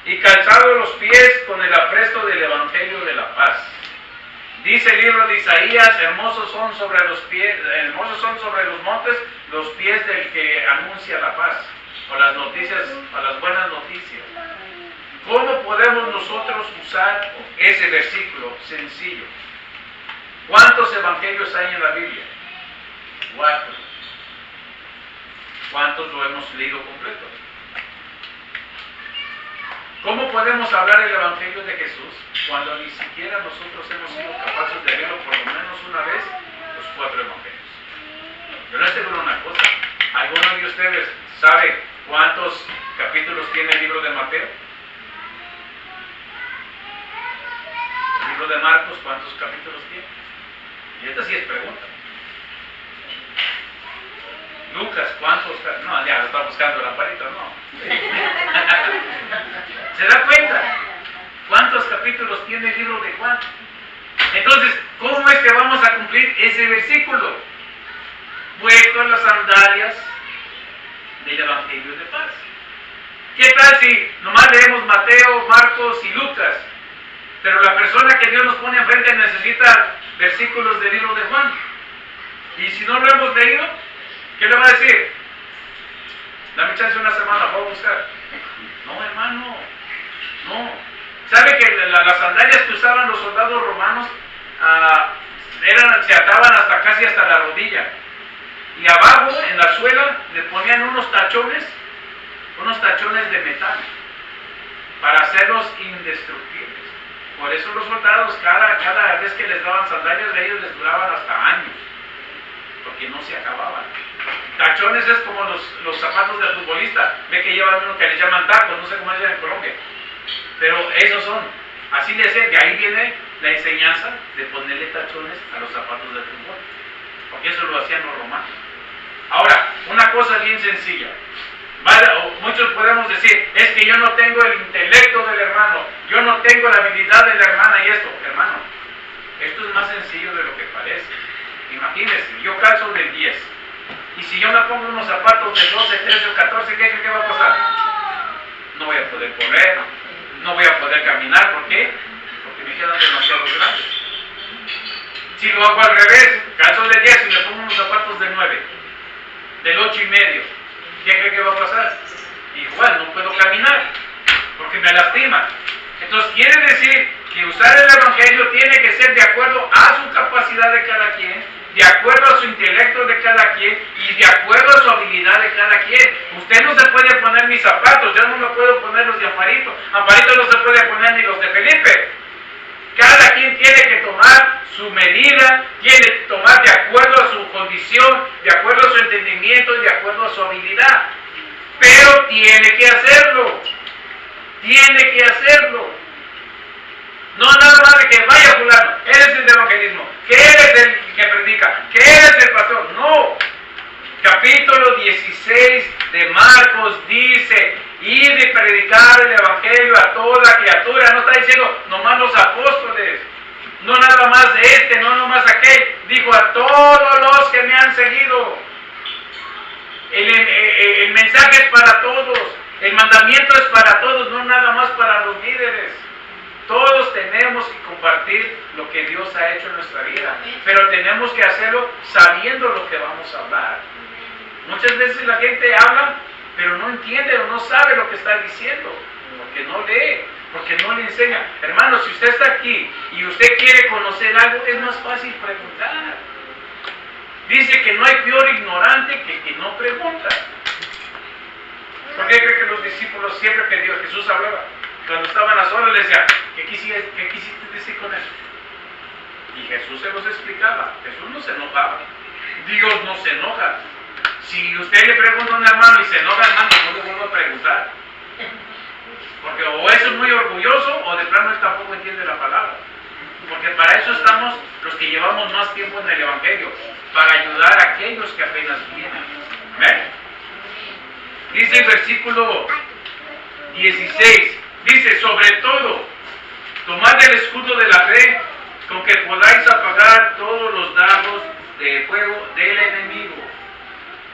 y calzados los pies con el apresto del Evangelio de la paz. Dice el libro de Isaías: hermosos son sobre los montes los pies del que anuncia la paz, o las noticias, o las buenas noticias. ¿Cómo podemos nosotros usar ese versículo sencillo? ¿Cuántos evangelios hay en la Biblia? 4. ¿Cuántos lo hemos leído completo? ¿Cómo podemos hablar el Evangelio de Jesús cuando ni siquiera nosotros hemos sido capaces de leerlo por lo menos una vez los 4 Evangelios? Yo les aseguro una cosa: ¿alguno de ustedes sabe cuántos capítulos tiene el libro de Mateo? ¿El libro de Marcos cuántos capítulos tiene? Y esta sí es pregunta. Lucas, ¿cuántos? No, ya lo está buscando la parita, no. ¿Se da cuenta? ¿Cuántos capítulos tiene el libro de Juan? Entonces, ¿cómo es que vamos a cumplir ese versículo? Puesto las sandalias del Evangelio de paz. ¿Qué tal si nomás leemos Mateo, Marcos y Lucas? Pero la persona que Dios nos pone enfrente necesita versículos del libro de Juan. Y si no lo hemos leído, ¿Qué le va a decir? Dame chance una semana, voy a buscar. No, hermano, no. ¿Sabe que las sandalias que usaban los soldados romanos se ataban casi hasta la rodilla? Y abajo, en la suela, le ponían unos tachones de metal, para hacerlos indestructibles. Por eso los soldados, cada vez que les daban sandalias, de ellos les duraban hasta años, porque no se acababan. Tachones es como los zapatos del futbolista, ve que llevan uno que les llaman tacos, no sé cómo dicen en Colombia, pero esos son, así de ser, de ahí viene la enseñanza de ponerle tachones a los zapatos del fútbol, porque eso lo hacían los romanos. Ahora, una cosa bien sencilla, muchos podemos decir, es que yo no tengo el intelecto del hermano, yo no tengo la habilidad de la hermana y esto, hermano, esto es más sencillo de lo que parece. Imagínense, yo calzo del 10, y si yo me pongo unos zapatos de 12, 13 o 14, ¿qué va a pasar? No voy a poder correr, no voy a poder caminar, ¿por qué? Porque me quedan demasiado grandes. Si lo hago al revés, calzo del 10 y me pongo unos zapatos del 9, del 8 y medio, ¿qué cree que va a pasar? Igual, no puedo caminar, porque me lastima. Entonces quiere decir que usar el Evangelio tiene que ser de acuerdo a su capacidad de cada quien, de acuerdo a su intelecto de cada quien y de acuerdo a su habilidad de cada quien. Usted no se puede poner mis zapatos, yo no me puedo poner los de Amparito. Amparito no se puede poner ni los de Felipe. Cada quien tiene que tomar su medida, tiene que tomar de acuerdo a su condición, de acuerdo a su entendimiento y de acuerdo a su habilidad. Pero tiene que hacerlo. Tiene que hacerlo. No nada más de que vaya fulano, eres el de evangelismo, que eres el que predica, que eres el pastor. No. Capítulo 16 de Marcos dice, id y predicar el evangelio a toda criatura. No está diciendo nomás los apóstoles, no nada más de no nomás aquel. Dijo a todos los que me han seguido. El mensaje es para todos, el mandamiento es para todos, no nada más para los líderes. Todos tenemos que compartir lo que Dios ha hecho en nuestra vida, pero tenemos que hacerlo sabiendo lo que vamos a hablar. Muchas veces la gente habla, pero no entiende o no sabe lo que está diciendo, porque no lee, porque no le enseña. Hermano, si usted está aquí y usted quiere conocer algo, es más fácil preguntar. Dice que no hay peor ignorante que no pregunta. ¿Por qué cree que los discípulos, siempre que Jesús hablaba, cuando estaban a solas, le decía, ¿qué quisiste decir con eso? Y Jesús se los explicaba. Jesús no se enojaba. Dios no se enoja. Si usted le pregunta a un hermano y se enoja, hermano, no le vuelvo a preguntar. Porque o eso es muy orgulloso o de plano él tampoco entiende la palabra. Porque para eso estamos los que llevamos más tiempo en el Evangelio, para ayudar a aquellos que apenas vienen. ¿Ven? Dice el versículo 16, dice, sobre todo, tomad el escudo de la fe, con que podáis apagar todos los dardos de fuego del enemigo.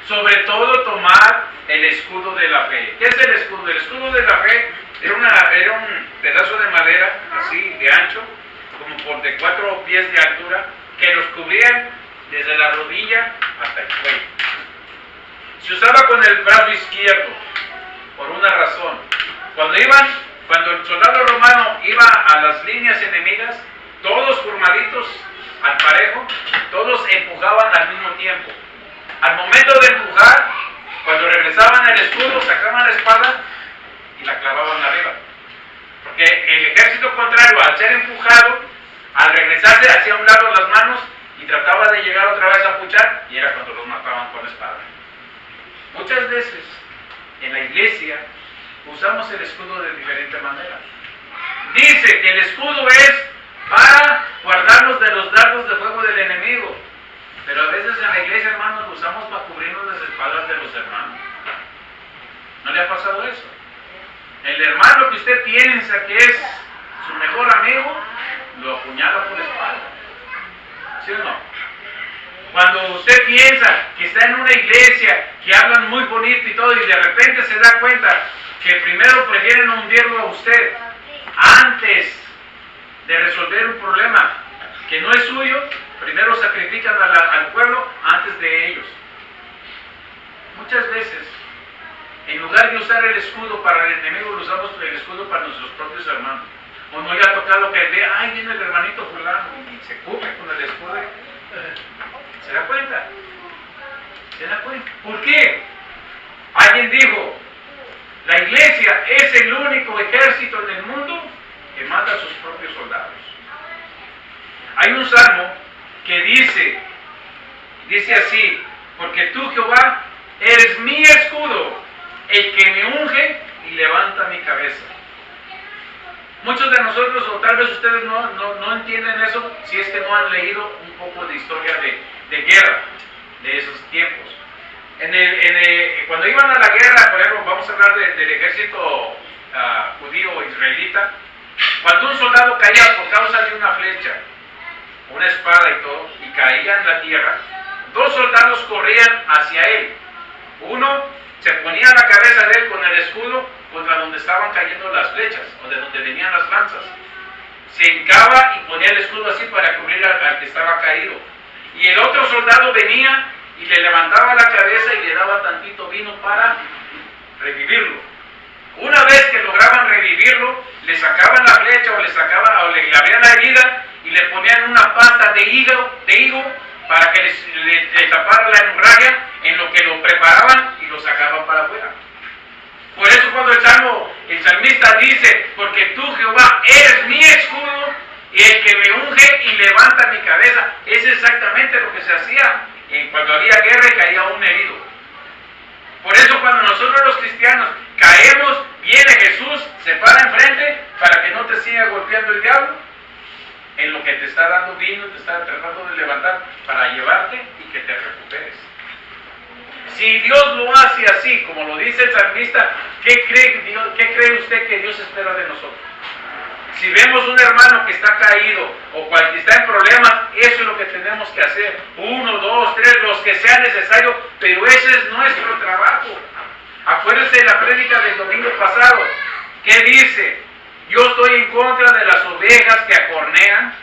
Sobre todo, tomad el escudo de la fe. ¿Qué es el escudo? El escudo de la fe era un pedazo de madera, así, de ancho, como por de 4 pies de altura, que los cubrían desde la rodilla hasta el cuello. Se usaba con el brazo izquierdo, por una razón. Cuando el soldado romano iba a las líneas enemigas, todos formaditos al parejo, todos empujaban al mismo tiempo. Al momento de empujar, cuando regresaban el escudo, sacaban la espada y la clavaban arriba. Porque el ejército contrario, al ser empujado, al regresarse hacía a un lado las manos y trataba de llegar otra vez a puchar, y era cuando los mataban con la espada. Muchas veces en la iglesia usamos el escudo de diferente manera. Dice que el escudo es para guardarnos de los dardos de fuego del enemigo, pero a veces en la iglesia, hermanos, lo usamos para cubrirnos las espaldas de los hermanos. ¿No le ha pasado eso? El hermano que usted piensa que es su mejor amigo, lo apuñala por la espalda. ¿Sí o no? Cuando usted piensa que está en una iglesia, que hablan muy bonito y todo, y de repente se da cuenta que primero prefieren hundirlo a usted antes de resolver un problema que no es suyo, primero sacrifican al pueblo antes de ellos. muchas veces, en lugar de usar el escudo para el enemigo, lo usamos el escudo para nuestros propios hermanos. O no le ha tocado que vea, ay, viene el hermanito fulano, y se cubre con el escudo. ¿Se da cuenta? ¿Se da cuenta? ¿Por qué? Alguien dijo, la iglesia es el único ejército en el mundo que mata a sus propios soldados. Hay un salmo que dice así, porque tú, Jehová, eres mi escudo, el que me unge y levanta mi cabeza. Muchos de nosotros, o tal vez ustedes no entienden eso, si es que no han leído un poco de historia de guerra, de esos tiempos. Cuando iban a la guerra, por ejemplo, vamos a hablar del ejército judío israelita, cuando un soldado caía por causa de una flecha, una espada y todo, y caía en la tierra, dos soldados corrían hacia él. Uno se ponía la cabeza de él con el escudo contra donde estaban cayendo las flechas, o de donde venían las lanzas. Se hincaba y ponía el escudo así para cubrir al que estaba caído. Y el otro soldado venía y le levantaba la cabeza y le daba tantito vino para revivirlo. Una vez que lograban revivirlo, le sacaban la flecha o le abrían la herida y le ponían una pasta de higo para que le tapara la hemorragia, en lo que lo preparaban y lo sacaban para afuera. Por eso cuando el salmista dice, porque tú, Jehová, eres mi escudo y el que me unge y levanta mi cabeza, es exactamente lo que se hacía cuando había guerra y caía un herido. Por eso cuando nosotros los cristianos caemos, viene Jesús, se para enfrente para que no te siga golpeando el diablo, en lo que te está dando vino, te está tratando de levantar para llevarte y que te recuperes. Si Dios lo hace así, como lo dice el salmista, ¿qué cree usted que Dios espera de nosotros? Si vemos un hermano que está caído o que está en problemas, eso es lo que tenemos que hacer. 1, 2, 3, los que sea necesario, pero ese es nuestro trabajo. Acuérdense de la prédica del domingo pasado. ¿Qué dice? Yo estoy en contra de las ovejas que acornean,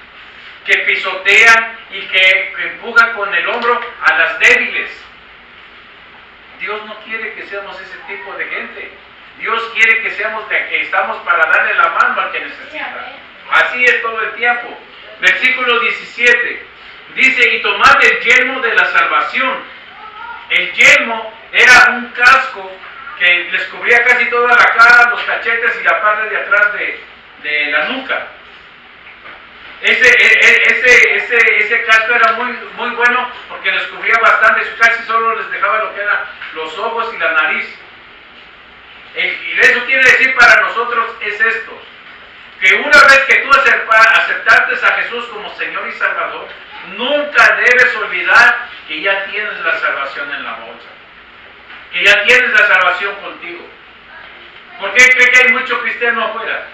que pisotean y que empujan con el hombro a las débiles. Dios no quiere que seamos ese tipo de gente. Dios quiere que seamos de que estamos para darle la mano al que necesita. Así es todo el tiempo. Versículo 17 dice, y tomad el yelmo de la salvación. El yelmo era un casco que les cubría casi toda la cara, los cachetes y la parte de atrás de la nuca. Ese casco era muy bueno porque les cubría bastante, casi solo les dejaba lo que eran los ojos y la nariz. Y eso quiere decir para nosotros es esto, que una vez que tú aceptaste a Jesús como Señor y Salvador, nunca debes olvidar que ya tienes la salvación en la bolsa, que ya tienes la salvación contigo. ¿Por qué cree que hay mucho cristiano afuera?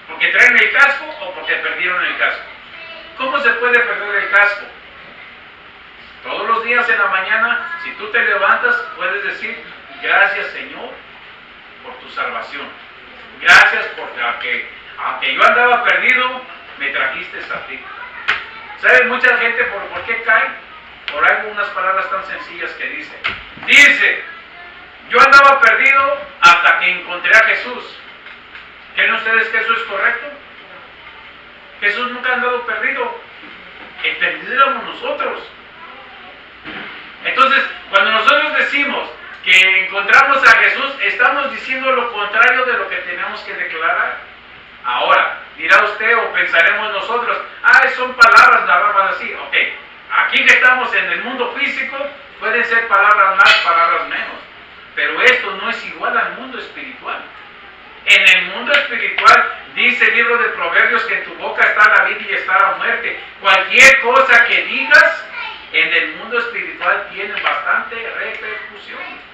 ¿Porque traen el casco o porque perdieron el casco? ¿Cómo se puede perder el casco? Todos los días en la mañana, si tú te levantas, puedes decir, gracias Señor por tu salvación. Gracias porque aunque yo andaba perdido, me trajiste a ti. ¿Sabes mucha gente por qué cae? Por algunas palabras tan sencillas que dice, yo andaba perdido hasta que encontré a Jesús. ¿Creen ustedes que eso es correcto? Jesús nunca ha andado perdido. El perdido éramos nosotros. Entonces, cuando nosotros decimos que encontramos a Jesús, estamos diciendo lo contrario de lo que tenemos que declarar. Ahora, dirá usted o pensaremos nosotros, son palabras nada más así. Ok, aquí que estamos en el mundo físico, pueden ser palabras más, palabras menos. Pero esto no es igual al mundo espiritual. En el mundo espiritual, dice el libro de Proverbios que en tu boca está la vida y está la muerte. Cualquier cosa que digas, en el mundo espiritual tiene bastante repercusión.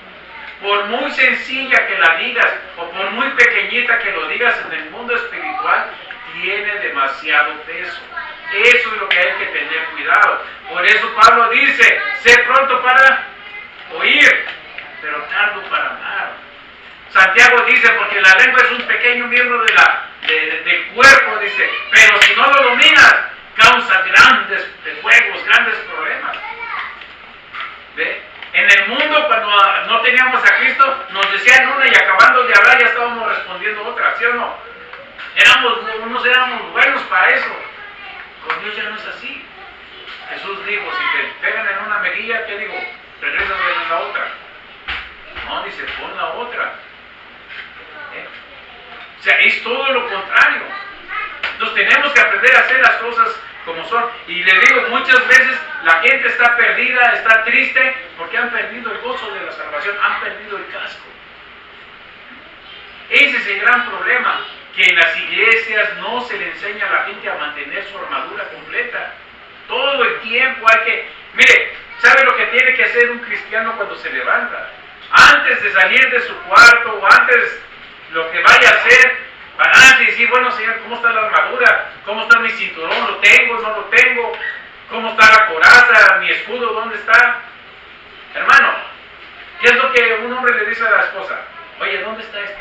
Por muy sencilla que la digas, o por muy pequeñita que lo digas en el mundo espiritual, tiene demasiado peso. Eso es lo que hay que tener cuidado. Por eso Pablo dice, sé pronto para oír, pero tardo para hablar. Santiago dice, porque la lengua es un pequeño miembro del cuerpo, dice, pero si no lo dominas, causa grandes fuegos, grandes problemas. ¿Ve? En el mundo, cuando no te teníamos a Cristo, nos decían una y acabando de hablar ya estábamos respondiendo otra, ¿sí o no? No éramos buenos para eso. Con Dios ya no es así. Jesús dijo, si te pegan en una mejilla, ¿qué digo? Regresas en la otra. No, dice, pon la otra. O sea, es todo lo contrario. Entonces tenemos que aprender a hacer las cosas como son. Y le digo, muchas veces la gente está perdida, está triste, porque han perdido el gozo de la salvación, han perdido el casco. Ese es el gran problema, que en las iglesias no se le enseña a la gente a mantener su armadura completa. Todo el tiempo hay que... Mire, ¿sabe lo que tiene que hacer un cristiano cuando se levanta? Antes de salir de su cuarto o antes lo que vaya a hacer, pararse y decir, bueno Señor, ¿cómo está la armadura? ¿Cómo está mi cinturón? ¿Lo tengo? ¿No lo tengo? ¿Cómo está la coraza? ¿Mi escudo? ¿Dónde está? Hermano, ¿qué es lo que un hombre le dice a la esposa? Oye, ¿dónde está esto?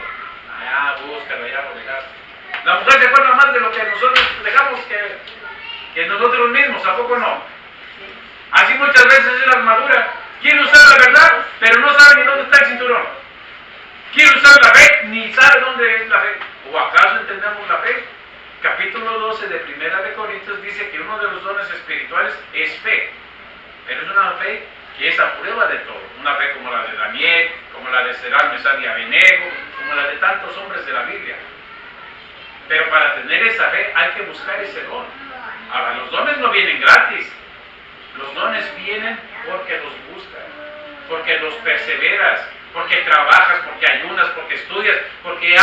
Ah, búscalo, ya lo dejaste. La mujer se acuerda más de lo que nosotros dejamos que nosotros mismos, ¿a poco no? Así muchas veces es la armadura. Quiere usar la verdad, pero no sabe ni dónde está el cinturón. Quiere usar la fe, ni sabe dónde es la fe. ¿O acaso entendemos la fe? Capítulo 12 de Primera de Corintios dice que uno de los dones espirituales es fe. Pero es una fe que es a prueba de todo. Una fe como la de Daniel, como la de Serán, Mesad y Abednego, como la de tantos hombres de la Biblia. Pero para tener esa fe hay que buscar ese don. Ahora, los dones no vienen gratis. Los dones vienen porque los buscas, porque los perseveras, porque trabajas, porque ayunas, porque estudias, porque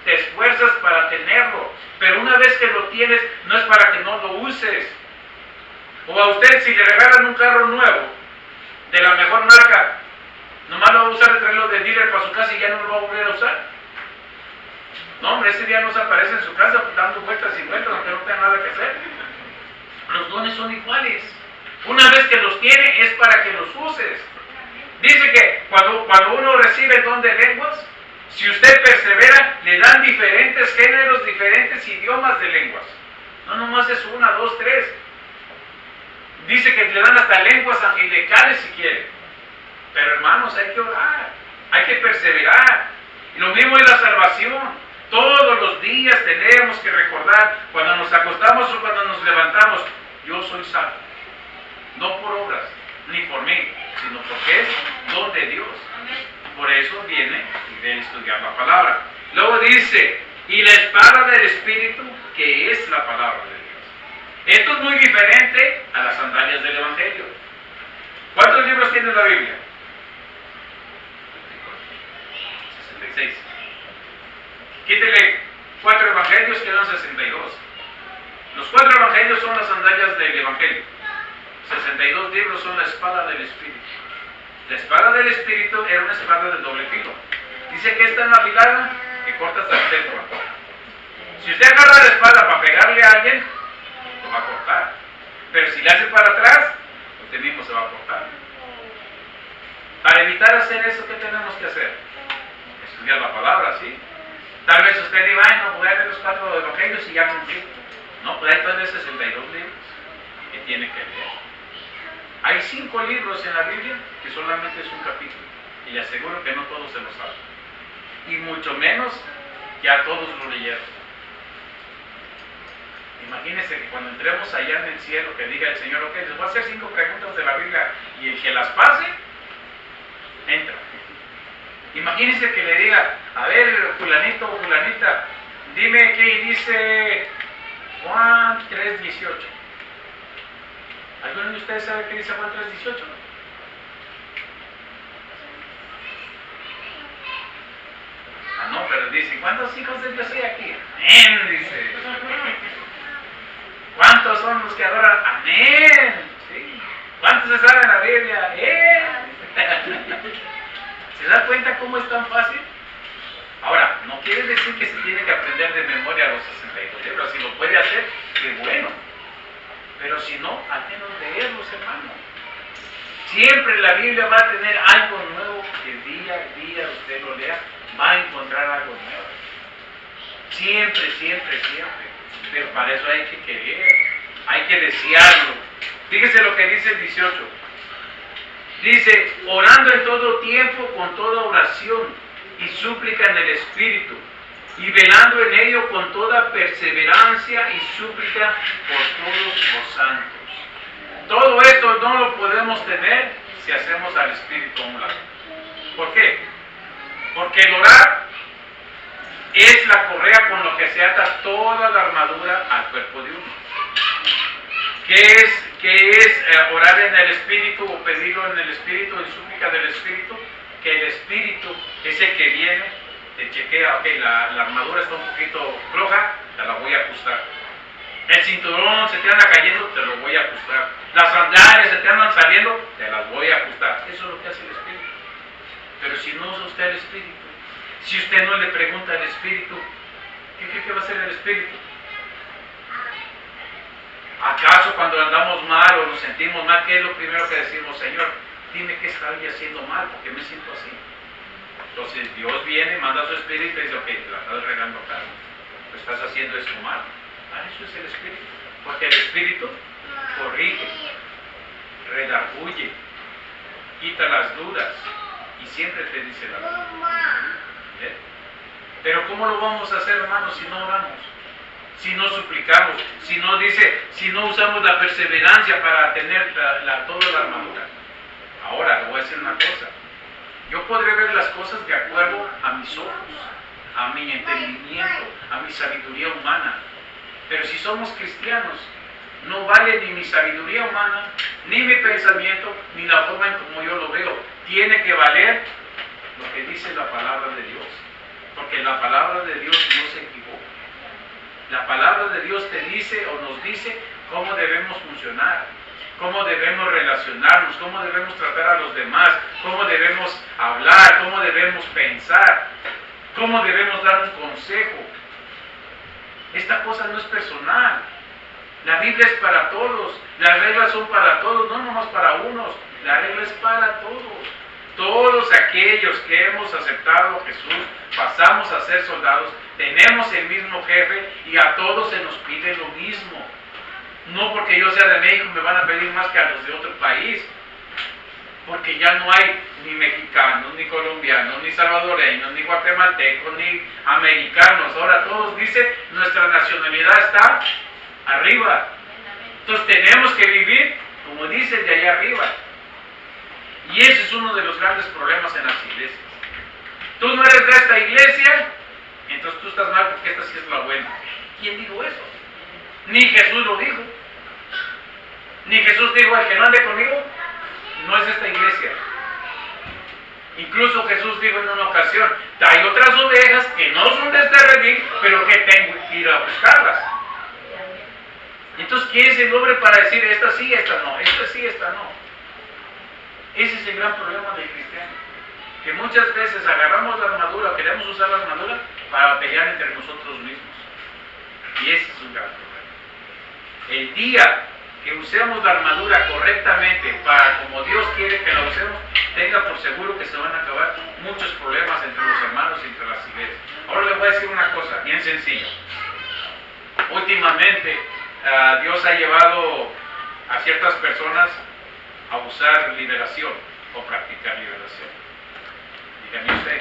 te esfuerzas para tenerlo. Pero una vez que lo tienes, no es para que no lo uses. O a usted, si le regalan un carro nuevo, de la mejor marca, nomás lo va a usar de traerlo del dealer para su casa y ya no lo va a volver a usar. No, hombre, ese día no se aparece en su casa dando vueltas y vueltas, aunque no tenga nada que hacer. Los dones son iguales. Una vez que los tiene, es para que los uses. Dice que cuando uno recibe el don de lenguas, si usted persevera, le dan diferentes géneros, diferentes idiomas de lenguas. No nomás es una, dos, tres. Dice que le dan hasta lenguas angelicales si quiere. Pero hermanos, hay que orar, hay que perseverar. Y lo mismo es la salvación. Todos los días tenemos que recordar, cuando nos acostamos o cuando nos levantamos, yo soy salvo. No por obras, ni por mí, sino porque es don de Dios. Por eso viene y debe estudiar la palabra. Luego dice, y la espada del Espíritu, que es la palabra de Dios. Esto es muy diferente a las sandalias del Evangelio. ¿Cuántos libros tiene la Biblia? 66. Quítele 4 evangelios, quedan 62. Los 4 evangelios son las sandalias del Evangelio. 62 libros son la espada del Espíritu. La espada del Espíritu era una espada de doble filo. Dice que está afilada, que corta hasta el centro. Si usted agarra la espada para pegarle a alguien, lo va a cortar. Pero si le hace para atrás, usted mismo se va a cortar. Para evitar hacer eso, ¿qué tenemos que hacer? Estudiar la palabra, ¿sí? Tal vez usted diga, ay, no, voy a leer los 4 evangelios y ya cumplí. No, pues hay todavía 62 libros que tiene que leer. Hay 5 libros en la Biblia que solamente es un capítulo. Y le aseguro que no todos se lo saben. Y mucho menos ya todos lo leyeron. Imagínense que cuando entremos allá en el cielo, que diga el Señor, ok, les voy a hacer 5 preguntas de la Biblia y el que las pase, entra. Imagínense que le diga, a ver, fulanito o fulanita, dime qué dice Juan 3:18. ¿Alguno de ustedes sabe qué dice Juan 3:18? Ah, no, pero dice, ¿cuántos hijos de Dios hay aquí? Amén, dice. ¿Cuántos son los que adoran? Amén. ¿Sí? ¿Cuántos se saben la Biblia? ¿Se da cuenta cómo es tan fácil? Ahora, no quiere decir que se tiene que aprender de memoria los 62 libros. Si lo puede hacer, qué bueno. Pero si no, al menos leerlos, hermano. Siempre la Biblia va a tener algo nuevo que día a día usted lo lea, va a encontrar algo nuevo. Siempre, siempre, siempre. Pero para eso hay que querer, hay que desearlo. Fíjese lo que dice el 18. Dice, orando en todo tiempo con toda oración y súplica en el Espíritu, y velando en ello con toda perseverancia y súplica por todos los santos. Todo esto no lo podemos tener si hacemos al Espíritu a un lado. ¿Por qué? Porque el orar es la correa con lo que se ata toda la armadura al cuerpo de uno. ¿Qué es orar en el Espíritu o pedirlo en el Espíritu, en súplica del Espíritu? Que el Espíritu es el que viene, te chequea, ok, la armadura está un poquito floja, te la voy a ajustar. El cinturón se te anda cayendo, te lo voy a ajustar. Las sandalias se te andan saliendo, te las voy a ajustar. Eso es lo que hace el Espíritu. Pero si no usa usted el Espíritu, si usted no le pregunta al Espíritu, ¿qué va a hacer el Espíritu? ¿Acaso cuando andamos mal o nos sentimos mal, qué es lo primero que decimos? Señor, dime qué estoy haciendo mal, porque me siento así. Entonces Dios viene, manda a su Espíritu y dice, ok, te la estás regando acá, estás haciendo esto mal. Eso es el Espíritu, porque el Espíritu corrige, redarguye, quita las dudas y siempre te dice la verdad. Pero ¿cómo lo vamos a hacer, hermanos, si no oramos? Si no suplicamos, si no usamos la perseverancia para tener toda la armadura. Ahora, le voy a decir una cosa. Yo podré ver las cosas de acuerdo a mis ojos, a mi entendimiento, a mi sabiduría humana. Pero si somos cristianos, no vale ni mi sabiduría humana, ni mi pensamiento, ni la forma en como yo lo veo. Tiene que valer lo que dice la palabra de Dios. Porque la palabra de Dios no se equivoca. La palabra de Dios te dice o nos dice cómo debemos funcionar, cómo debemos relacionarnos, cómo debemos tratar a los demás, cómo debemos hablar, cómo debemos pensar, cómo debemos dar un consejo. Esta cosa no es personal. La Biblia es para todos. Las reglas son para todos, no nomás para unos. La regla es para todos. Todos aquellos que hemos aceptado a Jesús, pasamos a ser soldados, tenemos el mismo jefe y a todos se nos pide lo mismo. No porque yo sea de México me van a pedir más que a los de otro país. Porque ya no hay ni mexicanos, ni colombianos, ni salvadoreños, ni guatemaltecos, ni americanos. Ahora todos dicen, nuestra nacionalidad está arriba. Entonces tenemos que vivir, como dicen, de allá arriba. Y ese es uno de los grandes problemas en las iglesias. Tú no eres de esta iglesia, entonces tú estás mal porque esta sí es la buena. ¿Quién dijo eso? Ni Jesús lo dijo. Ni Jesús dijo, el que no ande conmigo, no es de esta iglesia. Incluso Jesús dijo en una ocasión, hay otras ovejas que no son de este redil, pero que tengo que ir a buscarlas. Entonces, ¿quién es el hombre para decir, esta sí, esta no, esta sí, esta no? Ese es el gran problema del cristiano. Que muchas veces agarramos la armadura, queremos usar la armadura para pelear entre nosotros mismos. Y ese es un gran problema. El día que usemos la armadura correctamente para como Dios quiere que la usemos, tenga por seguro que se van a acabar muchos problemas entre los hermanos y entre las iglesias. Ahora les voy a decir una cosa bien sencilla. Últimamente Dios ha llevado a ciertas personas a usar liberación o practicar liberación. Dígame usted,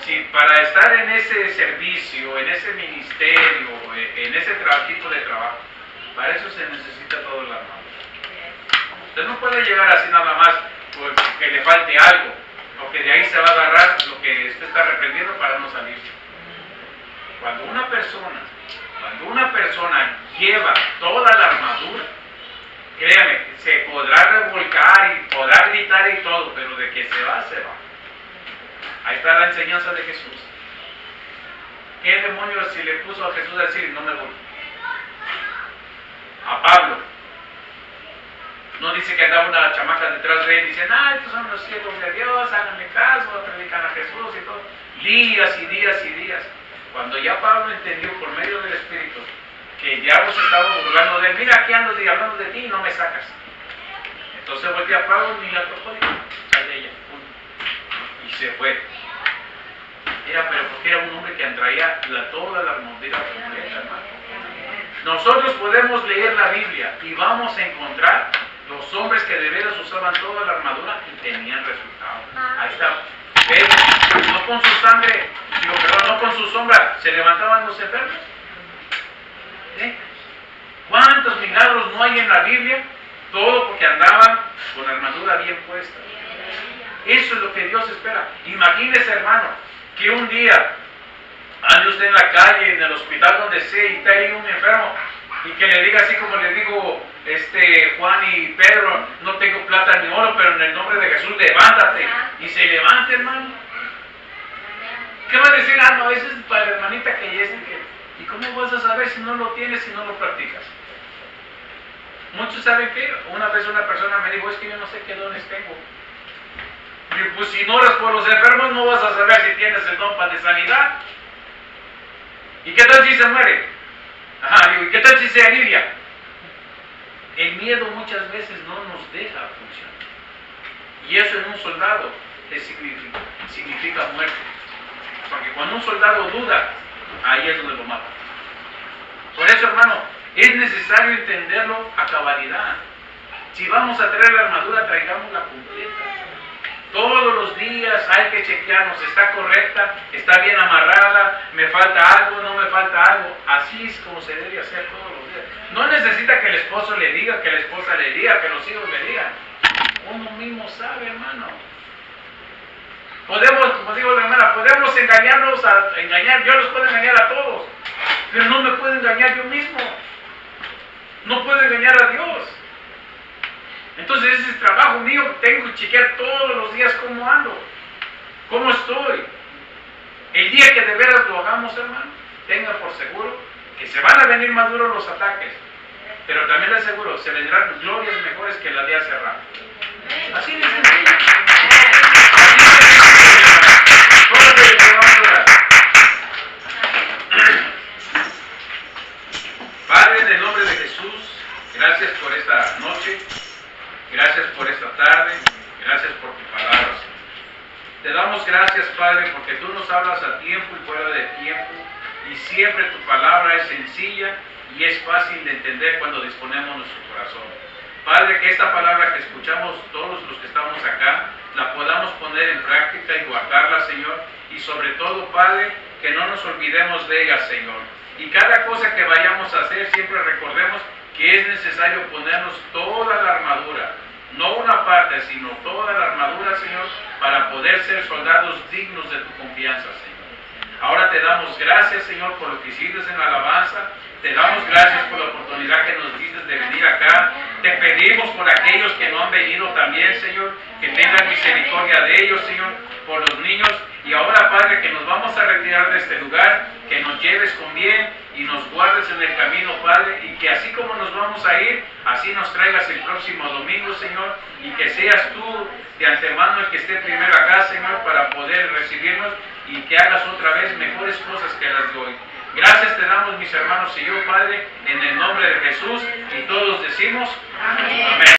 si para estar en ese servicio, en ese ministerio, en ese tipo de trabajo, para eso se necesita todo el armadura. Usted no puede llegar así nada más porque le falte algo, porque de ahí se va a agarrar lo que usted está reprendiendo para no salirse. Cuando una persona lleva toda la armadura, créame, se podrá revolcar y podrá gritar y todo, pero de que se va, se va. Ahí está la enseñanza de Jesús. ¿Qué demonios si le puso a Jesús a decir, no me voy? A Pablo. No dice que andaba una chamaca detrás de él y dicen, estos son los siervos de Dios, háganme caso, predican a Jesús y todo. Días y días y días. Cuando ya Pablo entendió por medio del Espíritu que el diablo se estaba burlando de él, mira, aquí ando hablando de ti y no me sacas. Entonces voltea a Pablo y la tocó y sal de ella. Y se fue. Pero porque era un hombre que traía toda la armadura completa, hermano. Nosotros podemos leer la Biblia y vamos a encontrar Los hombres que de veras usaban toda la armadura y tenían resultado. Ahí está. ¿Ves? No con su sangre, no con su sombra, se levantaban los enfermos. ¿Eh? ¿Cuántos milagros no hay en la Biblia? Todo porque andaban con la armadura bien puesta. Eso es lo que Dios espera. Imagínese, hermano, que un día ande usted en la calle, en el hospital, donde sea, y está ahí un enfermo, y que le diga así como le digo Juan y Pedro: no tengo plata ni oro, pero en el nombre de Jesús levántate. Y se levanta, hermano. ¿Qué va a decir? Ah, no, eso es para la hermanita que ya es. ¿Y cómo vas a saber si no lo tienes, si no lo practicas? Muchos saben que una vez una persona me dijo: es que yo no sé qué dones tengo. Y pues si no oras por los enfermos, no vas a saber si tienes el don de sanidad. ¿Y qué tal si se muere? Ajá, digo, ¿y qué tal si se alivia? El miedo muchas veces no nos deja funcionar. Y eso en un soldado significa muerte. Porque cuando un soldado duda, ahí es donde lo mata. Por eso, hermano, es necesario entenderlo a cabalidad. Si vamos a traer la armadura, traigámosla completa. Todos los días hay que chequearnos: ¿está correcta? ¿Está bien amarrada? ¿Me falta algo? ¿No me falta algo? Así es como se debe hacer todos los días. No necesita que el esposo le diga, que la esposa le diga, que los hijos le digan. Uno mismo sabe, hermano. Podemos, como digo la hermana, podemos engañarnos, yo los puedo engañar a todos, pero no me puedo engañar yo mismo. No puedo engañar a Dios. Entonces ese es trabajo mío. Tengo que chequear todos los días cómo ando, cómo estoy. El día que de veras lo hagamos, hermano, tenga por seguro que se van a venir más duros los ataques, pero también le aseguro, se vendrán glorias mejores que las de hace rato. Así de sencillo. Padre, en el nombre de Jesús, gracias por esta noche, gracias por esta tarde, gracias por tu palabra, Señor. Te damos gracias, Padre, porque tú nos hablas a tiempo y fuera de tiempo, y siempre tu palabra es sencilla y es fácil de entender cuando disponemos nuestro corazón. Padre, que esta palabra que escuchamos todos los que estamos acá, la podamos poner en práctica y guardarla, Señor, y sobre todo, Padre, que no nos olvidemos de ella, Señor. Y cada cosa que vayamos a hacer, siempre recordemos que es necesario ponernos toda la armadura, no una parte, sino toda la armadura, Señor, para poder ser soldados dignos de tu confianza, Señor. Ahora te damos gracias, Señor, por lo que hiciste en la alabanza. Te damos gracias por la oportunidad que nos diste de venir acá. Te pedimos por aquellos que no han venido también, Señor, que tengan misericordia de ellos, Señor, por los niños. Y ahora, Padre, que nos vamos a retirar de este lugar, que nos lleves con bien y nos guardes en el camino, Padre, y que así como nos vamos a ir, así nos traigas el próximo domingo, Señor, y que seas tú de antemano el que esté primero acá, Señor, para poder recibirnos y que hagas otra vez mejores cosas que las de hoy. Gracias te damos, mis hermanos y yo, Padre, en el nombre de Jesús, y todos decimos amén. Amén.